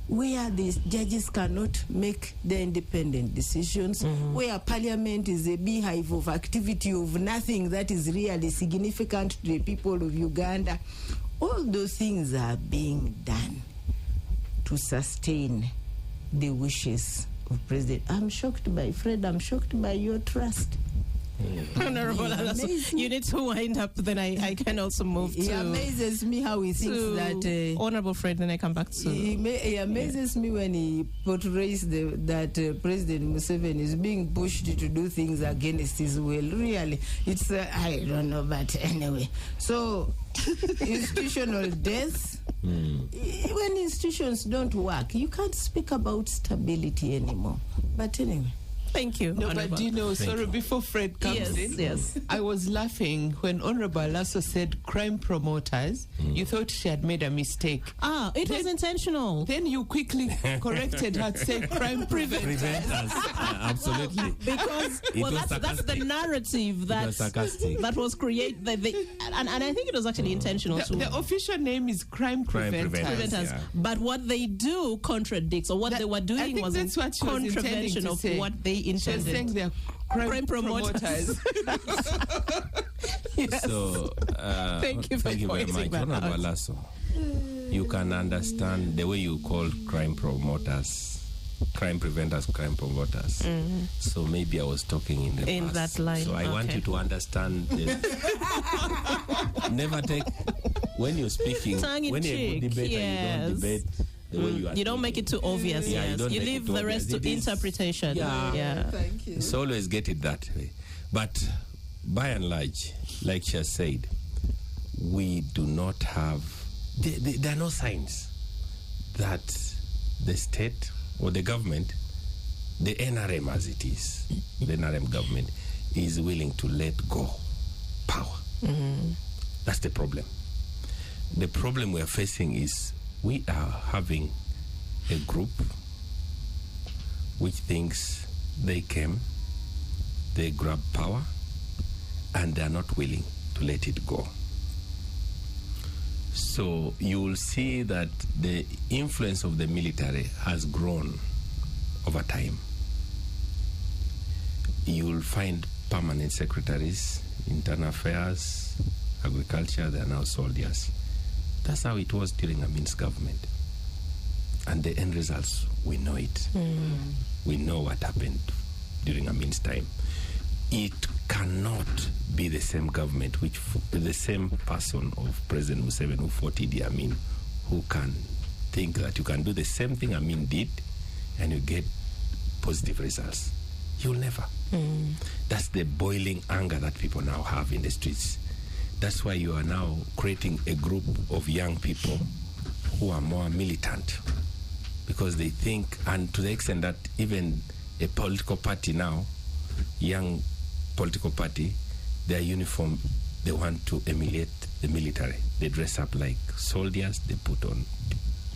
where the judges cannot make their independent decisions, where parliament is a beehive of activity of nothing that is really significant to the people of Uganda. All those things are being done to sustain the wishes of President. I'm shocked by Fred. I'm shocked by your trust. Honorable Alaso, you need to wind up, then I can also move to... It amazes me how he thinks that... Honorable Fred, then I come back to... He amazes me when he portrays that President Museveni is being pushed to do things against his will. Really, it's... I don't know, but anyway. So, institutional death... When institutions don't work, you can't speak about stability anymore. But anyway... Thank you. No, Honorable. but you know, sorry, before Fred comes in, yes. I was laughing when Honorable Alaso said crime promoters. You thought she had made a mistake. It was intentional. Then you quickly corrected her to say crime preventers. Absolutely. Because that's the narrative that was created. And I think it was actually intentional too. The official name is crime preventers. Yeah. But what they do contradicts, or what they were doing was in contravention of what they intended. She was saying they're crime promoters. Yes. So, thank you very much. Honorable Alaso, you can understand the way you call crime promoters, crime preventers, crime promoters. So maybe I was talking in the past. That line. So I want you to understand. Never take, when you're speaking, when you're a good debater, you don't debate the way you are. You don't make it too obvious. Yeah, yes. You leave the rest to interpretation. Yeah. Thank you. It's always get it that way. But by and large, like she has said, we do not have, there are no signs that the state or the government, the NRM as it is, the NRM government, is willing to let go power. That's the problem. The problem we are facing is we are having a group which thinks they came, they grab power, and they are not willing to let it go. So you will see that the influence of the military has grown over time. You will find permanent secretaries, internal affairs, agriculture, they are now soldiers. That's how it was during Amin's government. And the end results, we know it. We know what happened during Amin's time. It cannot be the same government, the same person of President Museveni who fought Idi Amin, who can think that you can do the same thing Amin did and you get positive results. You'll never. That's the boiling anger that people now have in the streets. That's why you are now creating a group of young people who are more militant, because they think, and to the extent that even a political party now, young political party, their uniform, they want to emulate the military. They dress up like soldiers, they put on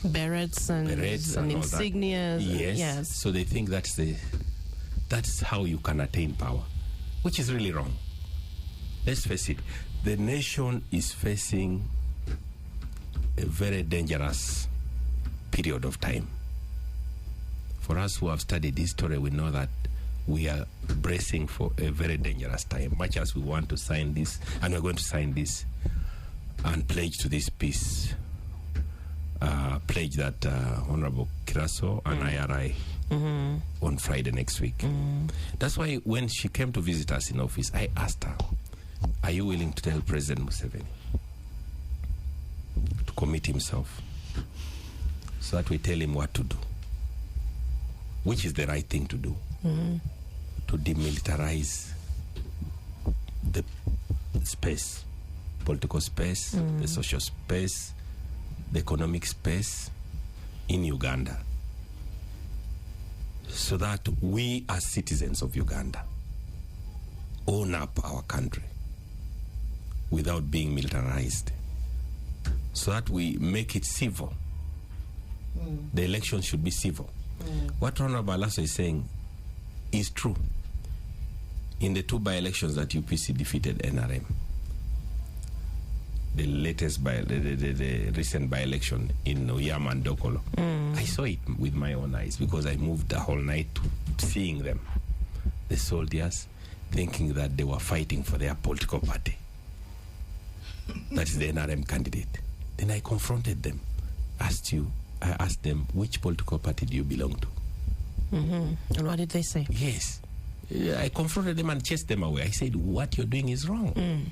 berets and insignias. Yes. So they think that's how you can attain power, which is really wrong. Let's face it, the nation is facing a very dangerous period of time. For us who have studied history, we know that we are bracing for a very dangerous time, much as we want to sign this, and we're going to sign this and pledge to this peace. pledge that Honorable Kiraso and IRI on Friday next week. That's why when she came to visit us in office, I asked her, are you willing to tell President Museveni to commit himself so that we tell him what to do, which is the right thing to do, to demilitarize the space, political space, the social space, the economic space in Uganda, so that we as citizens of Uganda own up our country without being militarized, so that we make it civil. The election should be civil. What Honorable Alaso is saying is true. In the 2 by-elections that UPC defeated NRM, the latest the recent by-election in Oyama and Dokolo, I saw it with my own eyes because I moved the whole night seeing them, the soldiers, thinking that they were fighting for their political party. That is the NRM candidate. Then I confronted them, I asked them, which political party do you belong to? And what did they say? Yes. I confronted them and chased them away. I said, what you're doing is wrong.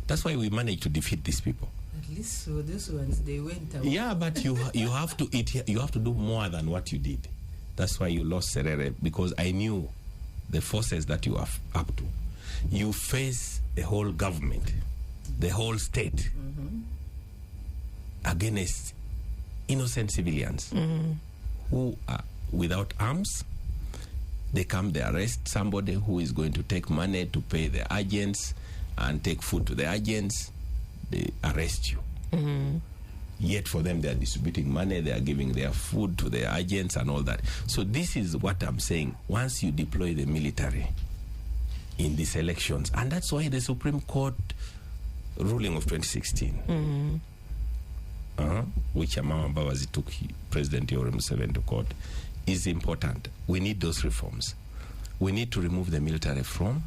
That's why we managed to defeat these people. At least for those ones, they went away. Yeah, but you have to do more than what you did. That's why you lost Serere, because I knew the forces that you are up to. You face the whole government, the whole state, against innocent civilians who are without arms. They come, they arrest somebody who is going to take money to pay the agents and take food to the agents. They arrest you. Yet for them, they are distributing money, they are giving their food to the agents and all that. So this is what I'm saying. Once you deploy the military in these elections, and that's why the Supreme Court ruling of 2016, which Amama Mbabazi took President Yoweri Museveni to court, is important. We need those reforms. We need to remove the military from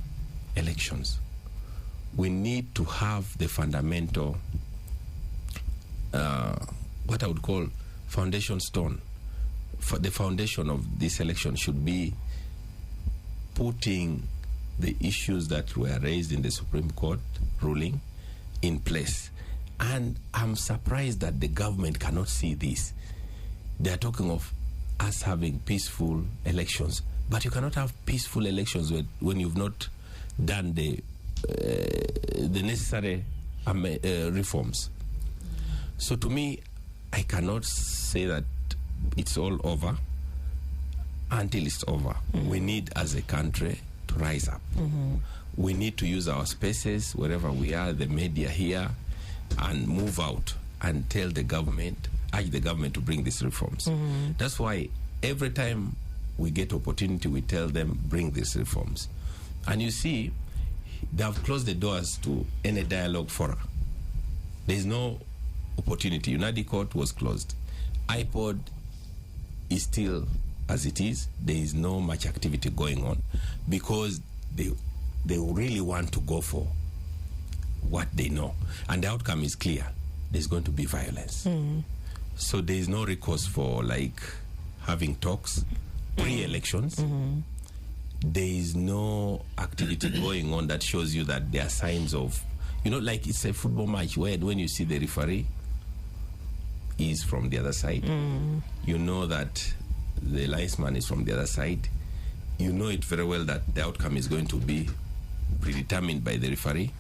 elections. We need to have the fundamental, what I would call foundation stone. For the foundation of this election should be putting the issues that were raised in the Supreme Court ruling in place. And I'm surprised that the government cannot see this. They are talking of us having peaceful elections, but you cannot have peaceful elections when you've not done the necessary reforms. So to me, I cannot say that it's all over until it's over. We need, as a country, to rise up. We need to use our spaces wherever we are, the media here, and move out and tell the government, urge the government to bring these reforms. That's why every time we get opportunity, we tell them, bring these reforms. And you see, they have closed the doors to any dialogue forum. There is no opportunity. Unadi Court was closed. iPod is still as it is. There is no much activity going on because they really want to go for what they know. And the outcome is clear. There's going to be violence. So there is no recourse for having talks pre-elections. There is no activity going on that shows you that there are signs of, it's a football match where when you see the referee is from the other side, you know that the linesman is from the other side. You know it very well that the outcome is going to be predetermined by the referee.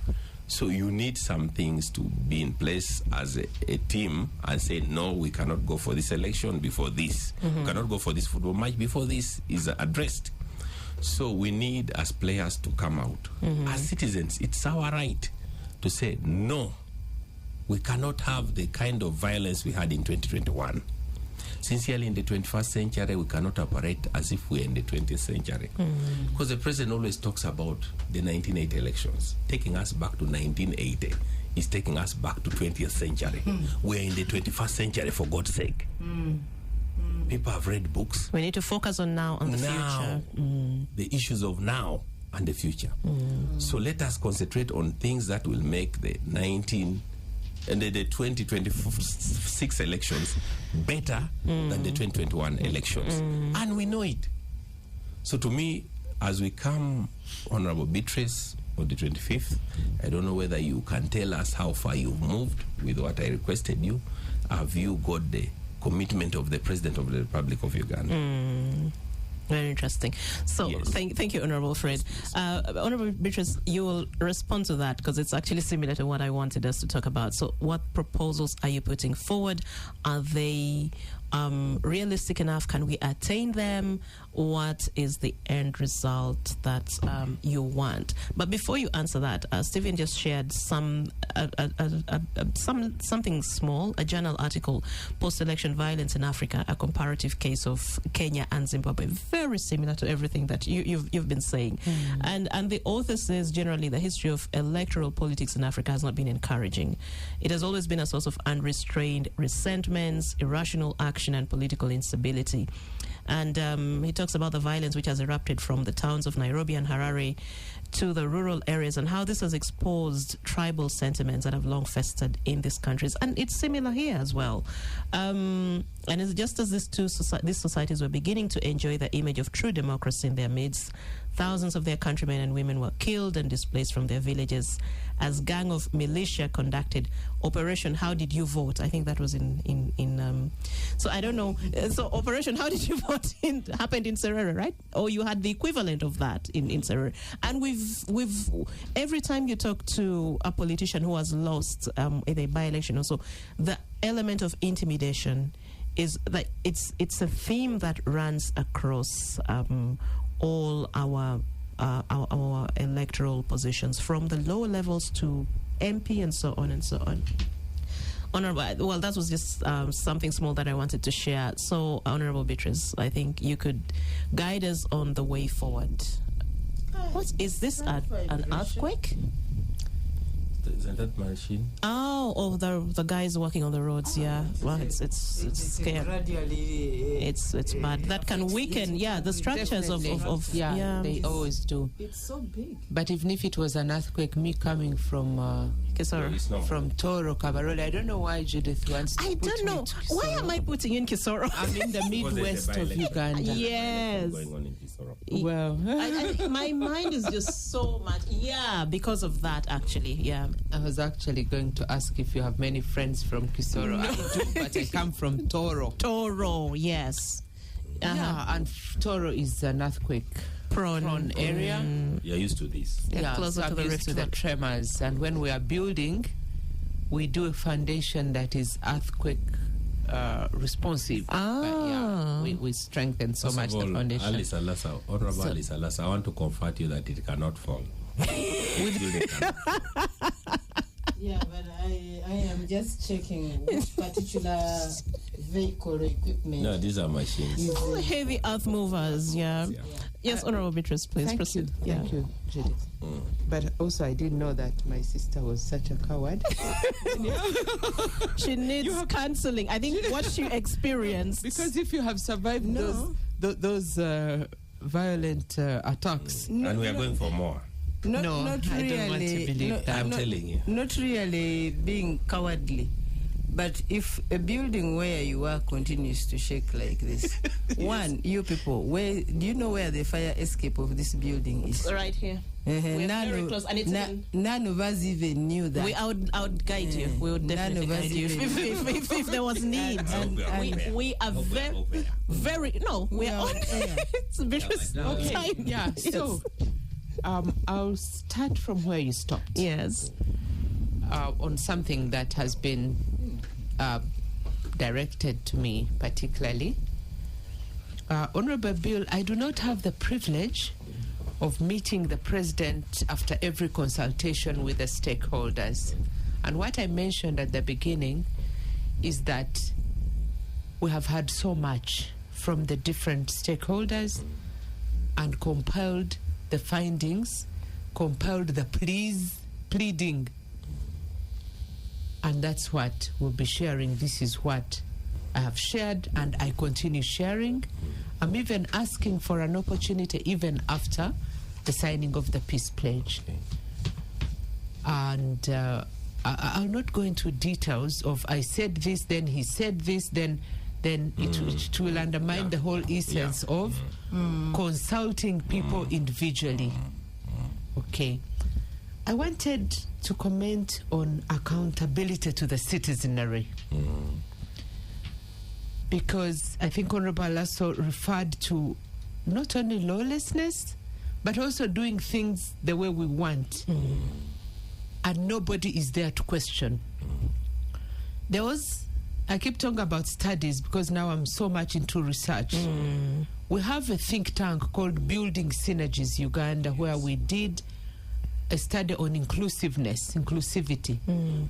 So you need some things to be in place as a team and say, no, we cannot go for this election before this. We cannot go for this football match before this is addressed. So we need, as players, to come out. As citizens, it's our right to say, no, we cannot have the kind of violence we had in 2021. Sincerely, in the 21st century, we cannot operate as if we're in the 20th century. Because the president always talks about the 1980 elections. Taking us back to 1980 is taking us back to 20th century. We're in the 21st century, for God's sake. People have read books. We need to focus on now and the future. The issues of now and the future. So let us concentrate on things that will make the 1980 and the 2026 elections better than the 2021 elections. And we know it. So to me, as we come, Honorable Beatrice, on the 25th, I don't know whether you can tell us how far you've moved with what I requested you. Have you got the commitment of the President of the Republic of Uganda? Very interesting. So Yes. thank you, Honorable Fred. Honorable Beatrice, you will respond to that because it's actually similar to what I wanted us to talk about. So what proposals are you putting forward? Are they realistic enough? Can we attain them? What is the end result that you want? But before you answer that, Stephen just shared something small, a journal article, Post-Election Violence in Africa, a comparative case of Kenya and Zimbabwe, very similar to everything that you've been saying. And the author says generally the history of electoral politics in Africa has not been encouraging. It has always been a source of unrestrained resentments, irrational action, and political instability. And he talks about the violence which has erupted from the towns of Nairobi and Harare to the rural areas and how this has exposed tribal sentiments that have long festered in these countries. And it's similar here as well. And it's just as these societies were beginning to enjoy the image of true democracy in their midst, thousands of their countrymen and women were killed and displaced from their villages as gang of militia conducted Operation How Did You Vote? I think that was so I don't know. So Operation How Did You Vote happened in Serere, right? Or you had the equivalent of that in Serere. And we've every time you talk to a politician who has lost in a by-election also, the element of intimidation is that it's a theme that runs across all our electoral positions, from the lower levels to MP and so on and so on. Honorable, well, that was just something small that I wanted to share. So, Honorable Beatrice, I think you could guide us on the way forward. What is this? An earthquake? Isn't that machine? Oh, the guys working on the roads. Yeah, well, it's scary. Gradually, It's bad. That can weaken. The structures of they always do. it's so big. But even if it was an earthquake, me coming from Kisoro. It's not. from Toro, Cabarole, I don't know why Judith wants to I put don't me know. to Why Kisoro. am I putting in Kisoro? I'm in the Midwest of by-election. Uganda. Yes. Going on in Kisoro. Well, My mind is just so much. Yeah, because of that, actually. Yeah. I was actually going to ask if you have many friends from Kisoro. I do, but I come from Toro. Toro, yes. Yeah, and Toro is an earthquake prone area. You're used to this. Yeah, closer so to the I'm used Rift to the Valley. tremors. And when we are building, we do a foundation that is earthquake responsive. But we strengthen so First much of all, the foundation. Ali Salasa, Honorable Ali Salasa, I want to comfort you that it cannot fall. Yeah, but I am just checking which particular vehicle or equipment. No, these are machines. All the heavy earth movers, yeah. Yeah. Yes, Honorable Beatrice, please Thank proceed. you. Thank you, Judith. But also, I didn't know that my sister was such a coward. She needs counseling. I think what she experienced. Because if you have survived those violent attacks, And we are going for more. Not I really. don't want to believe that. I'm telling you. Not really being cowardly, but if a building where you are continues to shake like this, one, you people, where do you know where the fire escape of this building is? Right here. We're very close, and it's none of us even knew that. I would guide you. We would definitely None of us guide you even- if there was need. We are very no. We are on. It's Beatrice. okay, Time. yeah. So, I'll start from where you stopped. Yes. On something that has been directed to me particularly. Honorable Bill, I do not have the privilege of meeting the president after every consultation with the stakeholders. And what I mentioned at the beginning is that we have had so much from the different stakeholders and compiled the findings, compiled the pleading. And that's what we'll be sharing. This is what I have shared and I continue sharing. I'm even asking for an opportunity even after the signing of the peace pledge. And I'll not go into details of I said this, then he said this, then it will undermine the whole essence of consulting people individually. Okay. I wanted to comment on accountability to the citizenry. Because I think Honorable Alaso referred to not only lawlessness, but also doing things the way we want. And nobody is there to question. I keep talking about studies because now I'm so much into research. We have a think tank called Building Synergies Uganda, where we did a study on inclusivity.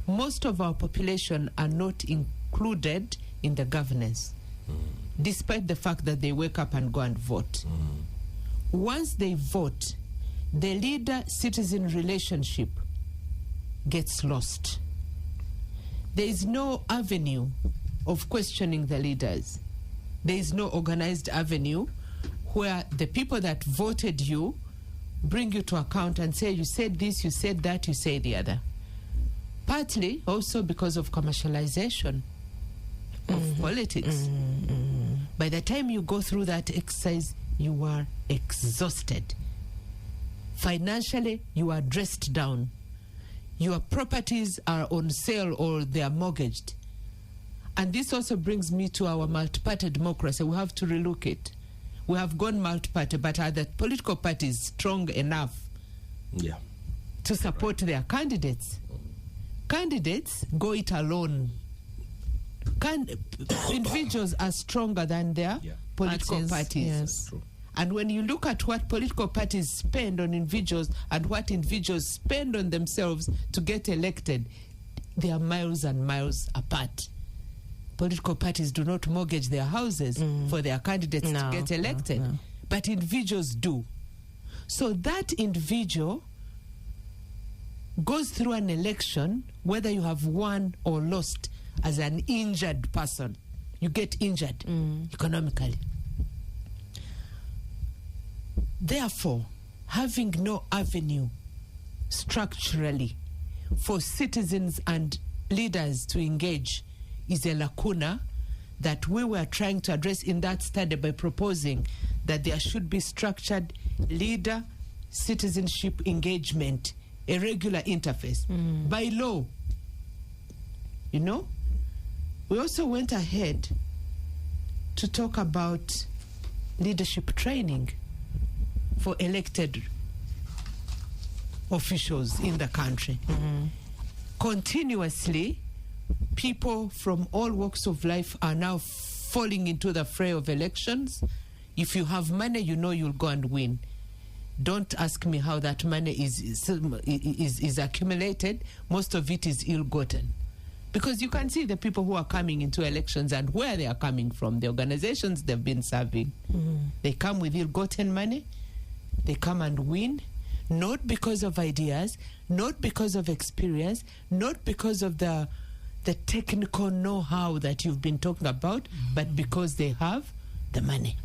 Most of our population are not included in the governance, despite the fact that they wake up and go and vote. Once they vote, the leader-citizen relationship gets lost. There is no avenue of questioning the leaders. There is no organized avenue where the people that voted you bring you to account and say, you said this, you said that, you say the other. Partly also because of commercialization of politics. By the time you go through that exercise, you are exhausted. Financially, you are dressed down. Your properties are on sale or they are mortgaged. And this also brings me to our multi-party democracy. We have to relook it. We have gone multi-party, but are the political parties strong enough to support their candidates? Candidates go it alone. Individuals are stronger than their political parties. Yes. And when you look at what political parties spend on individuals and what individuals spend on themselves to get elected, they are miles and miles apart. Political parties do not mortgage their houses for their candidates to get elected, but individuals do. So that individual goes through an election, whether you have won or lost as an injured person. You get injured economically. Therefore, having no avenue structurally for citizens and leaders to engage is a lacuna that we were trying to address in that study by proposing that there should be structured leader citizenship engagement, a regular interface by law. You know, we also went ahead to talk about leadership training for elected officials in the country. Continuously, people from all walks of life are now falling into the fray of elections. If you have money, you know you'll go and win. Don't ask me how that money is accumulated. Most of it is ill-gotten. Because you can see the people who are coming into elections and where they are coming from, the organizations they've been serving. They come with ill-gotten money. They come and win, not because of ideas, not because of experience, not because of the technical know-how that you've been talking about, but because they have the money.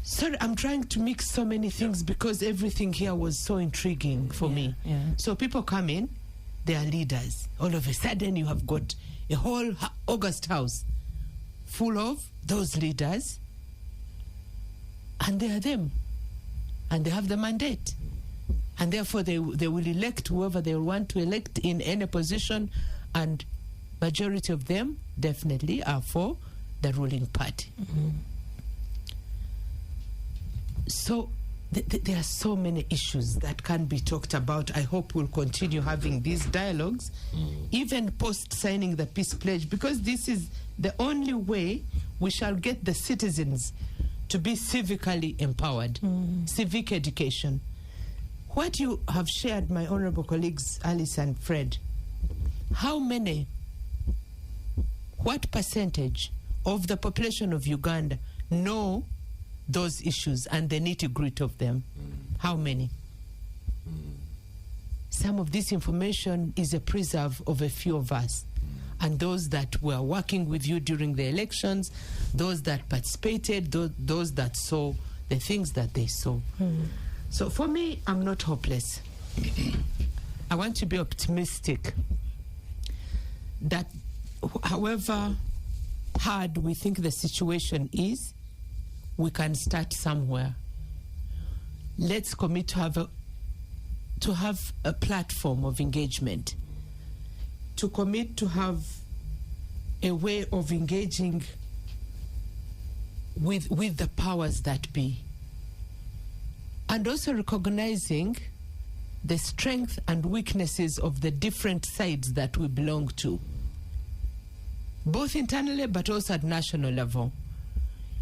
Sorry, I'm trying to mix so many things because everything here was so intriguing for me. So people come in, they are leaders. All of a sudden you have got a whole August house full of those leaders, and they are them, and they have the mandate, and therefore they will elect whoever they want to elect in any position, and majority of them definitely are for the ruling party. So there are so many issues that can be talked about. I hope we'll continue having these dialogues, even post signing the peace pledge, because this is the only way we shall get the citizens to be civically empowered, civic education. What you have shared, my honorable colleagues, Alice and Fred, what percentage of the population of Uganda know those issues and the nitty-gritty of them? How many? Some of this information is a preserve of a few of us, and those that were working with you during the elections, those that participated, those that saw the things that they saw. So for me, I'm not hopeless. I want to be optimistic that however hard we think the situation is, we can start somewhere. Let's commit to have a platform of engagement, to commit to have a way of engaging with the powers that be, and also recognizing the strength and weaknesses of the different sides that we belong to, both internally but also at national level.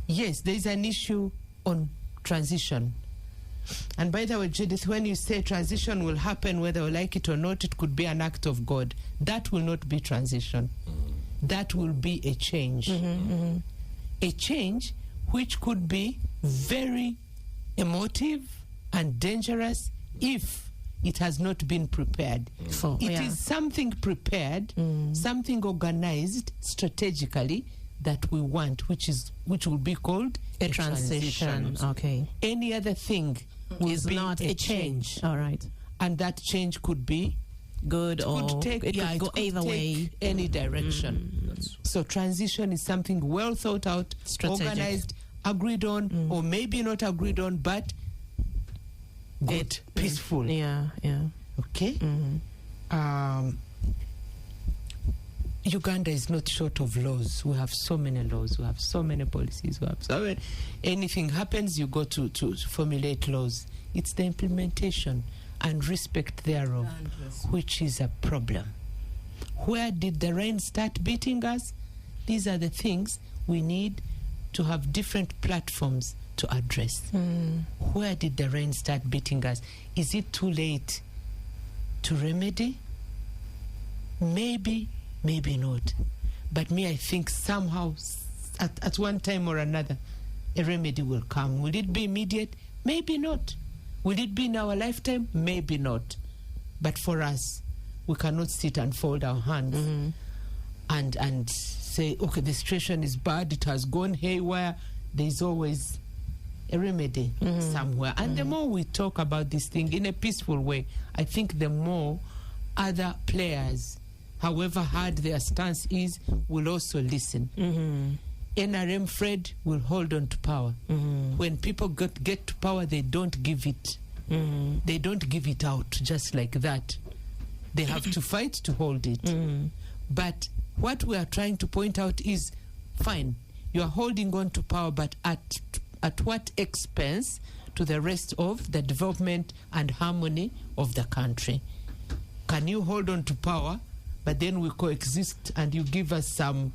Yes, there is an issue on transition. And by the way, Judith, when you say transition will happen whether we like it or not, it could be an act of God. That will not be transition. That will be a change. A change which could be very emotive and dangerous if it has not been prepared. It is something prepared, something organized strategically that we want, which will be called a transition. Okay. Any other thing is not a change. All right. And that change could be good or it could go either way. Any direction. So transition is something well thought out, strategic, organized, agreed on, or maybe not agreed on, but good, peaceful. Yeah. Okay. Uganda is not short of laws. We have so many laws. We have so many policies. We have so many. Anything happens, you go to formulate laws. It's the implementation and respect thereof, which is a problem. Where did the rain start beating us? These are the things we need to have different platforms to address. Where did the rain start beating us? Is it too late to remedy? Maybe not. But I think somehow, at one time or another, a remedy will come. Will it be immediate? Maybe not. Will it be in our lifetime? Maybe not. But for us, we cannot sit and fold our hands and say, okay, the situation is bad, it has gone haywire. There's always a remedy somewhere. And the more we talk about this thing in a peaceful way, I think the more other players, however hard their stance is, will also listen. NRM, Fred, will hold on to power. When people get to power, they don't give it. They don't give it out just like that. They have to fight to hold it. But what we are trying to point out is, fine, you are holding on to power, but at what expense to the rest of the development and harmony of the country? Can you hold on to power, but then we coexist and you give us some...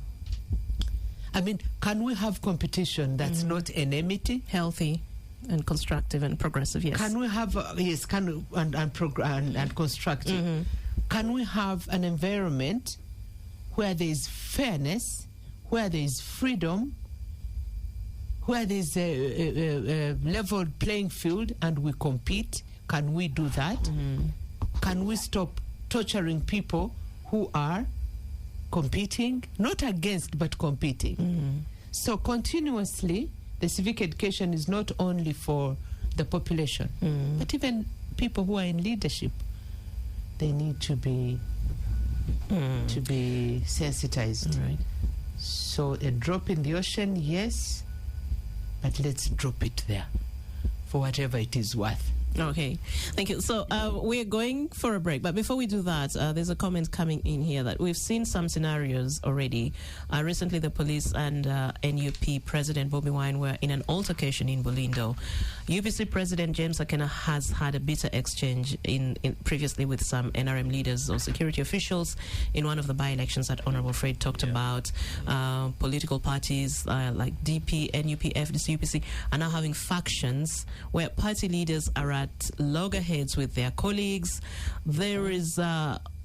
can we have competition that's not enmity? Healthy and constructive and progressive, yes. Can we have, and constructive? Can we have an environment where there is fairness, where there is freedom, where there is a leveled playing field and we compete? Can we do that? Can we stop torturing people who are competing, not against, but competing? So continuously, the civic education is not only for the population, but even people who are in leadership. They need to be sensitized. Right. So a drop in the ocean, yes, but let's drop it there for whatever it is worth. Okay, thank you. So we're going for a break, but before we do that, there's a comment coming in here that we've seen some scenarios already. Recently, the police and NUP President Bobi Wine were in an altercation in Bolindo. UPC President James Akena has had a bitter exchange in previously with some NRM leaders or security officials in one of the by-elections that Honorable Fred talked about. Political parties like DP, NUP, FDC, UPC are now having factions where party leaders are at loggerheads with their colleagues. There is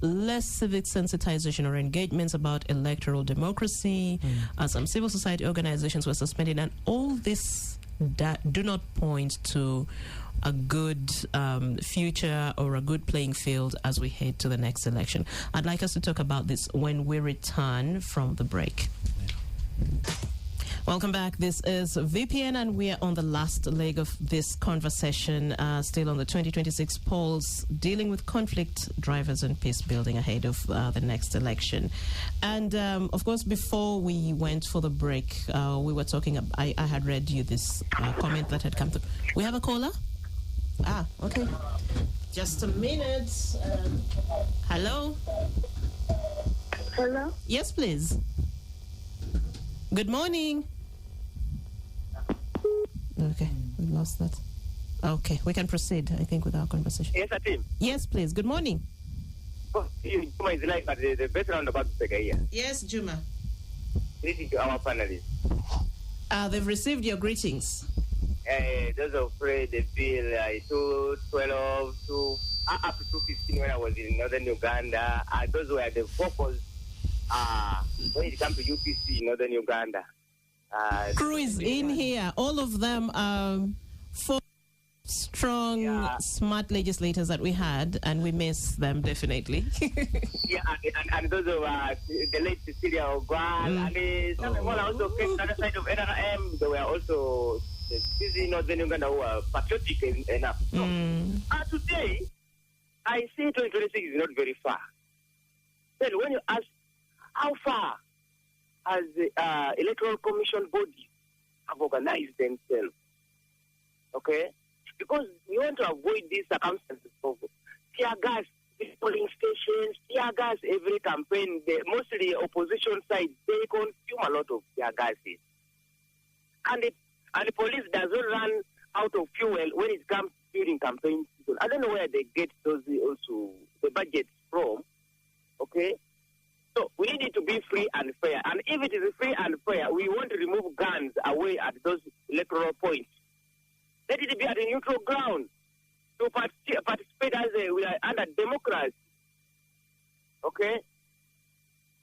less civic sensitization or engagements about electoral democracy. Some civil society organizations were suspended, and all this do not point to a good future or a good playing field as we head to the next election. I'd like us to talk about this when we return from the break. Welcome back. This is VPN, and we are on the last leg of this conversation, still on the 2026 polls, dealing with conflict, drivers, and peace building ahead of the next election. And, of course, before we went for the break, we were talking, I had read you this comment that had come through. We have a caller? Ah, okay. Just a minute. Hello? Hello? Yes, please. Good morning. Okay, we lost that. Okay, we can proceed, I think, with our conversation. Yes, Atim. Yes, please. Good morning. Oh, Juma is like the best roundabout speaker here. Yes, Juma. Greeting to our panelists. They've received your greetings. Those of Fred, the bill 212 to up to 215 when I was in northern Uganda. Those were the vocals when it comes to UPC in northern Uganda. Crew is in here. All of them four strong, smart legislators that we had, and we miss them definitely. Yeah, and those of the late Cecilia Ogwal, and some of them also came to the other side of NRM. They were also busy in northern Uganda who are patriotic enough. So, today, I say 2026 is not very far. Then when you ask how far has the electoral commission bodies have organized themselves, okay? Because we want to avoid these circumstances of tear gas, polling stations, tear gas every campaign. Mostly opposition side, they consume a lot of tear gases. And the police doesn't run out of fuel when it comes during campaign season. I don't know where they get those also the budgets from, okay? So we need it to be free and fair. And if it is free and fair, we want to remove guns away at those electoral points. Let it be at a neutral ground to participate as we are under democracy. Okay?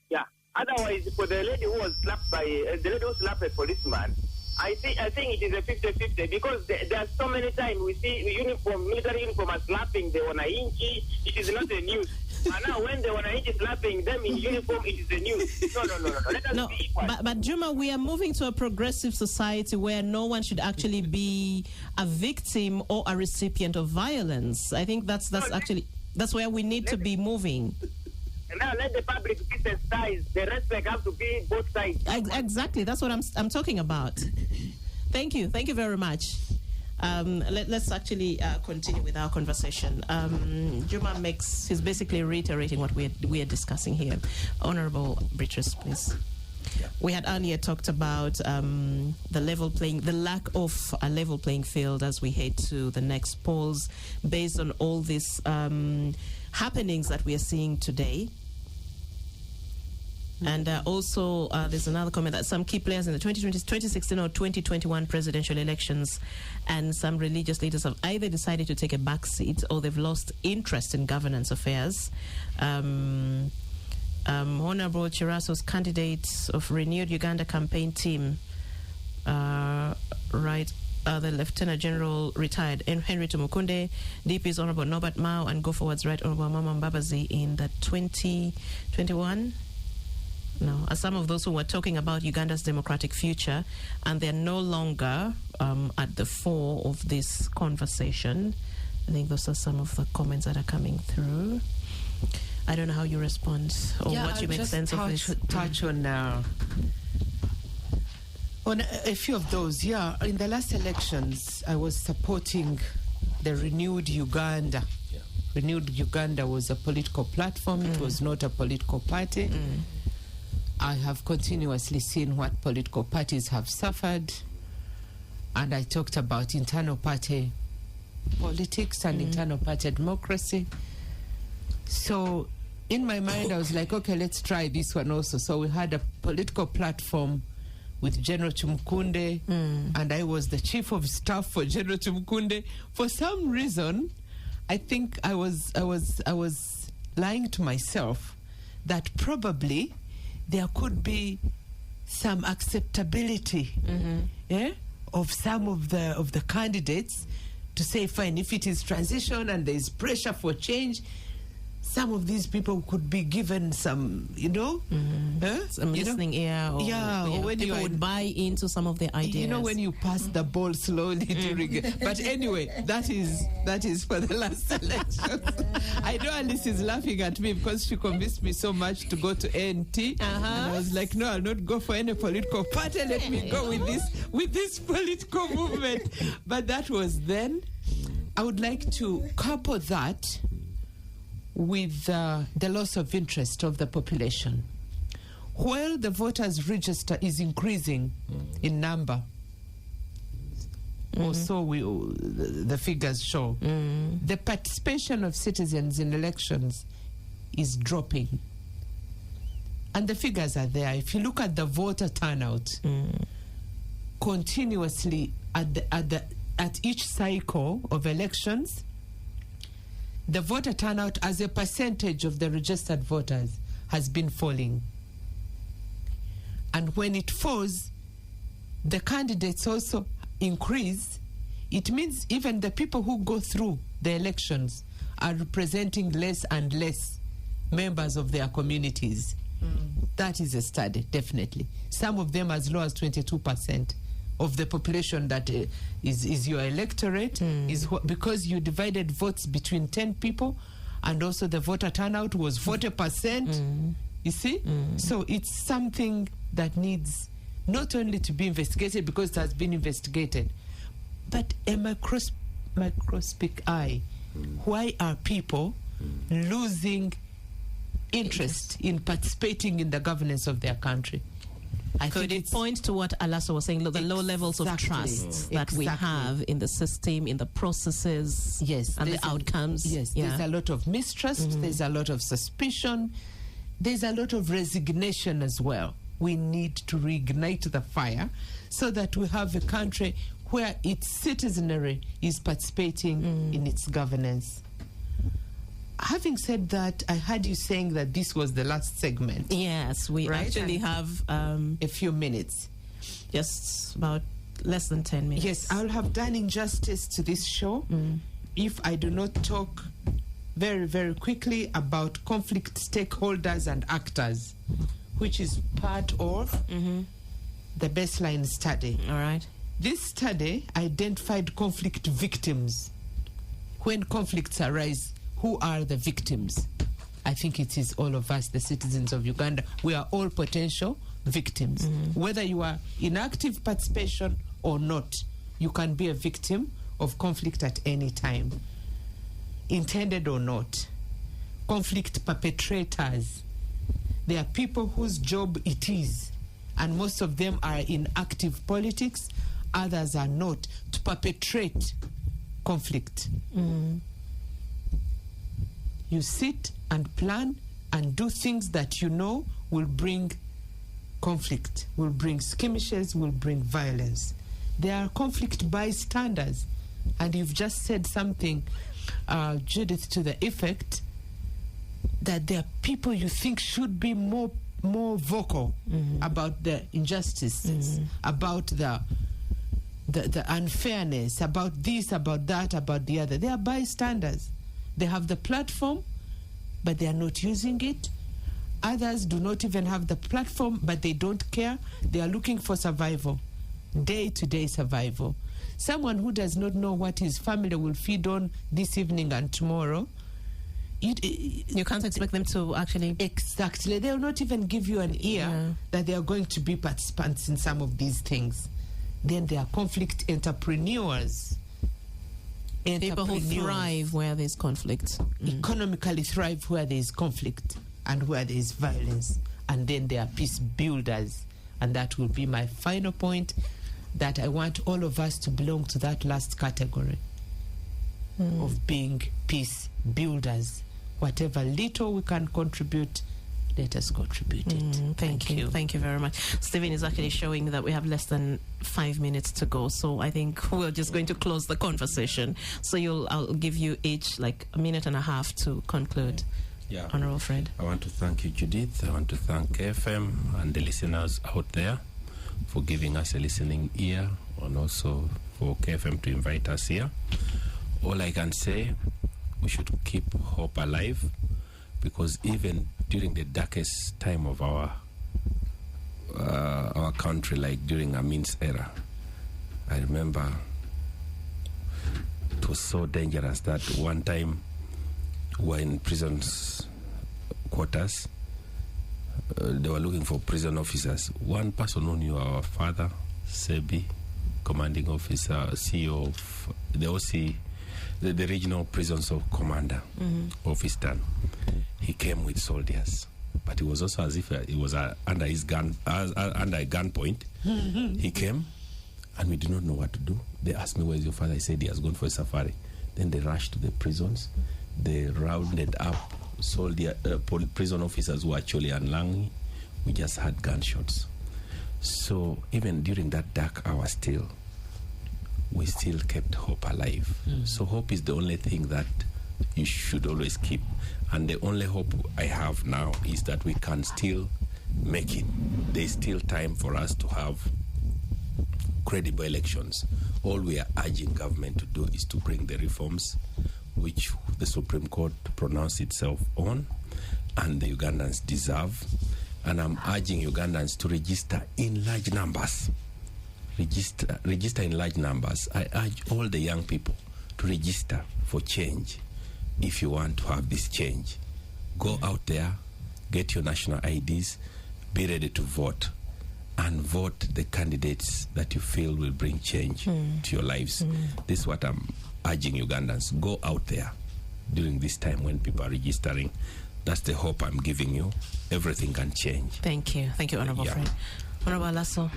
Yeah. Otherwise, for the lady who was slapped by the lady who slapped a policeman, I think it is a 50-50 because there are so many times we see military uniform are slapping the Wananchi. It is not the news. And now when the Wananchi slapping them in uniform, it is the news. No. Let us be equal. But Juma, we are moving to a progressive society where no one should actually be a victim or a recipient of violence. I think that's where we need to be moving. And now let the public criticize. The respect have to be both sides. Exactly. That's what I'm talking about. Thank you very much. Let's actually continue with our conversation. Juma he's basically reiterating what we are discussing here. Honorable Beatrice, please. Yeah. We had earlier talked about the lack of a level playing field as we head to the next polls, based on all these happenings that we are seeing today. And also, there's another comment that some key players in the 2016 or 2021 presidential elections and some religious leaders have either decided to take a back seat or they've lost interest in governance affairs. Honorable Chiraso's candidate of Renewed Uganda campaign team, the Lieutenant General retired Henry Tumukunde, DP's Honorable Norbert Mao, and Go Forward's Right Honorable Mama Mbabazi in the 2021. No, as some of those who were talking about Uganda's democratic future, and they're no longer at the fore of this conversation. I think those are some of the comments that are coming through. I don't know how you respond or what you make sense of this. Touch on a few of those. Yeah, in the last elections, I was supporting the Renewed Uganda. Yeah. Renewed Uganda was a political platform. It was not a political party. I have continuously seen what political parties have suffered, and I talked about internal party politics and internal party democracy. So in my mind, I was like, okay, let's try this one also. So we had a political platform with General Tumukunde, and I was the chief of staff for General Tumukunde. For some reason, I think I was lying to myself that probably there could be some acceptability of some of the candidates to say, fine, if it is transition and there is pressure for change, some of these people could be given some, Some listening ear. Or, or when people would buy into some of the ideas. You know, when you pass the ball slowly during. But anyway, that is for the last election. I know Alice is laughing at me because she convinced me so much to go to ANT, and I was like, no, I'll not go for any political party. Let me go with this political movement. But that was then. I would like to couple that with the loss of interest of the population. While the voters register is increasing in number, or so the figures show, the participation of citizens in elections is dropping. And the figures are there. If you look at the voter turnout, continuously at each cycle of elections, the voter turnout as a percentage of the registered voters has been falling. And when it falls, the candidates also increase. It means even the people who go through the elections are representing less and less members of their communities. That is a study, definitely. Some of them as low as 22% of the population that is your electorate, because you divided votes between 10 people, and also the voter turnout was 40%. You see? So it's something that needs not only to be investigated because it has been investigated, but a microscopic eye. Why are people losing interest in participating in the governance of their country? Could it point to what Alaso was saying, the low levels of trust that we have in the system, in the processes, and the outcomes? There's a lot of mistrust, there's a lot of suspicion, there's a lot of resignation as well. We need to reignite the fire so that we have a country where its citizenry is participating in its governance. Having said that, I heard you saying that this was the last segment. Yes, we actually have a few minutes. Just about less than 10 minutes. Yes, I'll have done injustice to this show if I do not talk very, very quickly about conflict stakeholders and actors, which is part of the baseline study. All right. This study identified conflict victims. When conflicts arise, who are the victims? I think it is all of us, the citizens of Uganda. We are all potential victims. Whether you are in active participation or not, you can be a victim of conflict at any time, intended or not. Conflict perpetrators. They are people whose job it is, and most of them are in active politics, others are not, to perpetrate conflict. You sit and plan and do things that you know will bring conflict, will bring skirmishes, will bring violence. There are conflict bystanders. And you've just said something, Judith, to the effect that there are people you think should be more vocal about the injustices, about the unfairness, about this, about that, about the other. They are bystanders. They have the platform, but they are not using it. Others do not even have the platform, but they don't care. They are looking for survival, day-to-day survival. Someone who does not know what his family will feed on this evening and tomorrow, you can't expect them to actually... Exactly. They will not even give you an ear that they are going to be participants in some of these things. Then there are conflict entrepreneurs. People who thrive where there's conflict. Economically thrive where there is conflict and where there is violence. And then there are peace builders. And that will be my final point, that I want all of us to belong to that last category of being peace builders. Whatever little we can contribute, let us contribute it. Thank you. Thank you very much. Stephen is actually showing that we have less than 5 minutes to go, so I think we're just going to close the conversation. So I'll give you each like a minute and a half to conclude. Yeah. Honorable Fred. I want to thank you, Judith. I want to thank KFM and the listeners out there for giving us a listening ear, and also for KFM to invite us here. All I can say, we should keep hope alive. because even during the darkest time of our country, like during Amin's era, I remember it was so dangerous that one time we were in prison's quarters. They were looking for prison officers. One person who knew our father, Sebi, commanding officer, CEO of the OC, the regional prisons of commander of Eastern. He came with soldiers, but it was also as if he was under his gun, under a gunpoint. He came, and we did not know what to do. They asked me, "Where's your father?" I said he has gone for a safari. Then they rushed to the prisons. They rounded up prison officers who were actually unlangi. We just had gunshots. So even during that dark hour, we still kept hope alive. So hope is the only thing that you should always keep. And the only hope I have now is that we can still make it. There's still time for us to have credible elections. All we are urging government to do is to bring the reforms which the Supreme Court pronounced itself on and the Ugandans deserve. And I'm urging Ugandans to register in large numbers. Register in large numbers. I urge all the young people to register for change. If you want to have this change, go out there, get your national IDs, be ready to vote, and vote the candidates that you feel will bring change to your lives. This is what I'm urging Ugandans. Go out there during this time when people are registering. That's the hope I'm giving you. Everything can change. Thank you. Thank you, Honorable Fred. Honorable Alaso.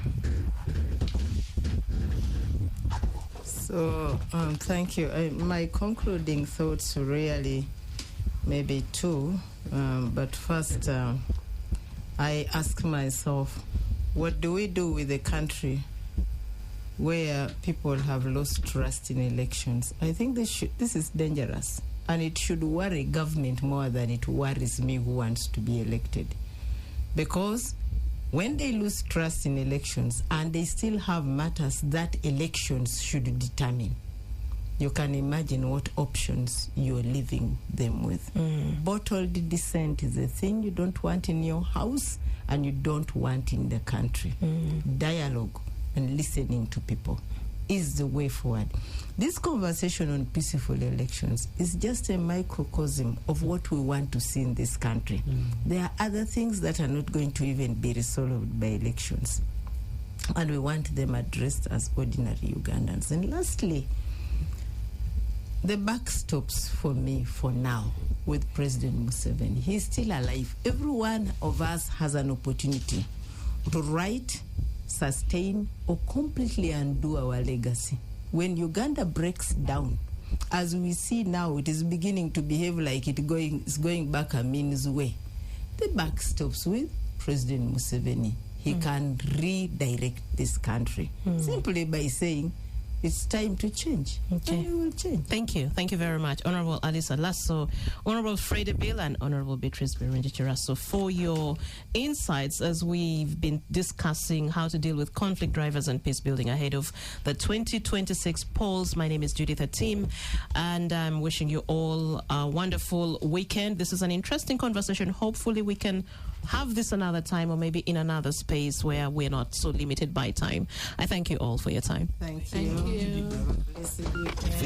So, thank you. My concluding thoughts really maybe two, but first I ask myself, what do we do with a country where people have lost trust in elections? I think this is dangerous, and it should worry government more than it worries me who wants to be elected. Because when they lose trust in elections and they still have matters that elections should determine, you can imagine what options you're leaving them with. Bottled dissent is a thing you don't want in your house and you don't want in the country. Dialogue and listening to people is the way forward. This conversation on peaceful elections is just a microcosm of what we want to see in this country. There are other things that are not going to even be resolved by elections, and we want them addressed as ordinary Ugandans. And lastly, the backstops for me for now with President Museveni. He's still alive. Every one of us has an opportunity to write, sustain, or completely undo our legacy. When Uganda breaks down, as we see now, it is beginning to behave like it's going back Amin's way. The back stops with President Museveni. He can redirect this country simply by saying, it's time to change. Okay. And we will change. Thank you. Thank you very much, Honorable Alice Alaso, Honorable Freda Bill, and Honorable Beatrice Berenji-Chiraso for your insights as we've been discussing how to deal with conflict drivers and peace building ahead of the 2026 polls. My name is Judith Atim, and I'm wishing you all a wonderful weekend. This is an interesting conversation. Hopefully we can have this another time, or maybe in another space where we're not so limited by time. I thank you all for your time. Thank you. Thank you. Blessed weekend.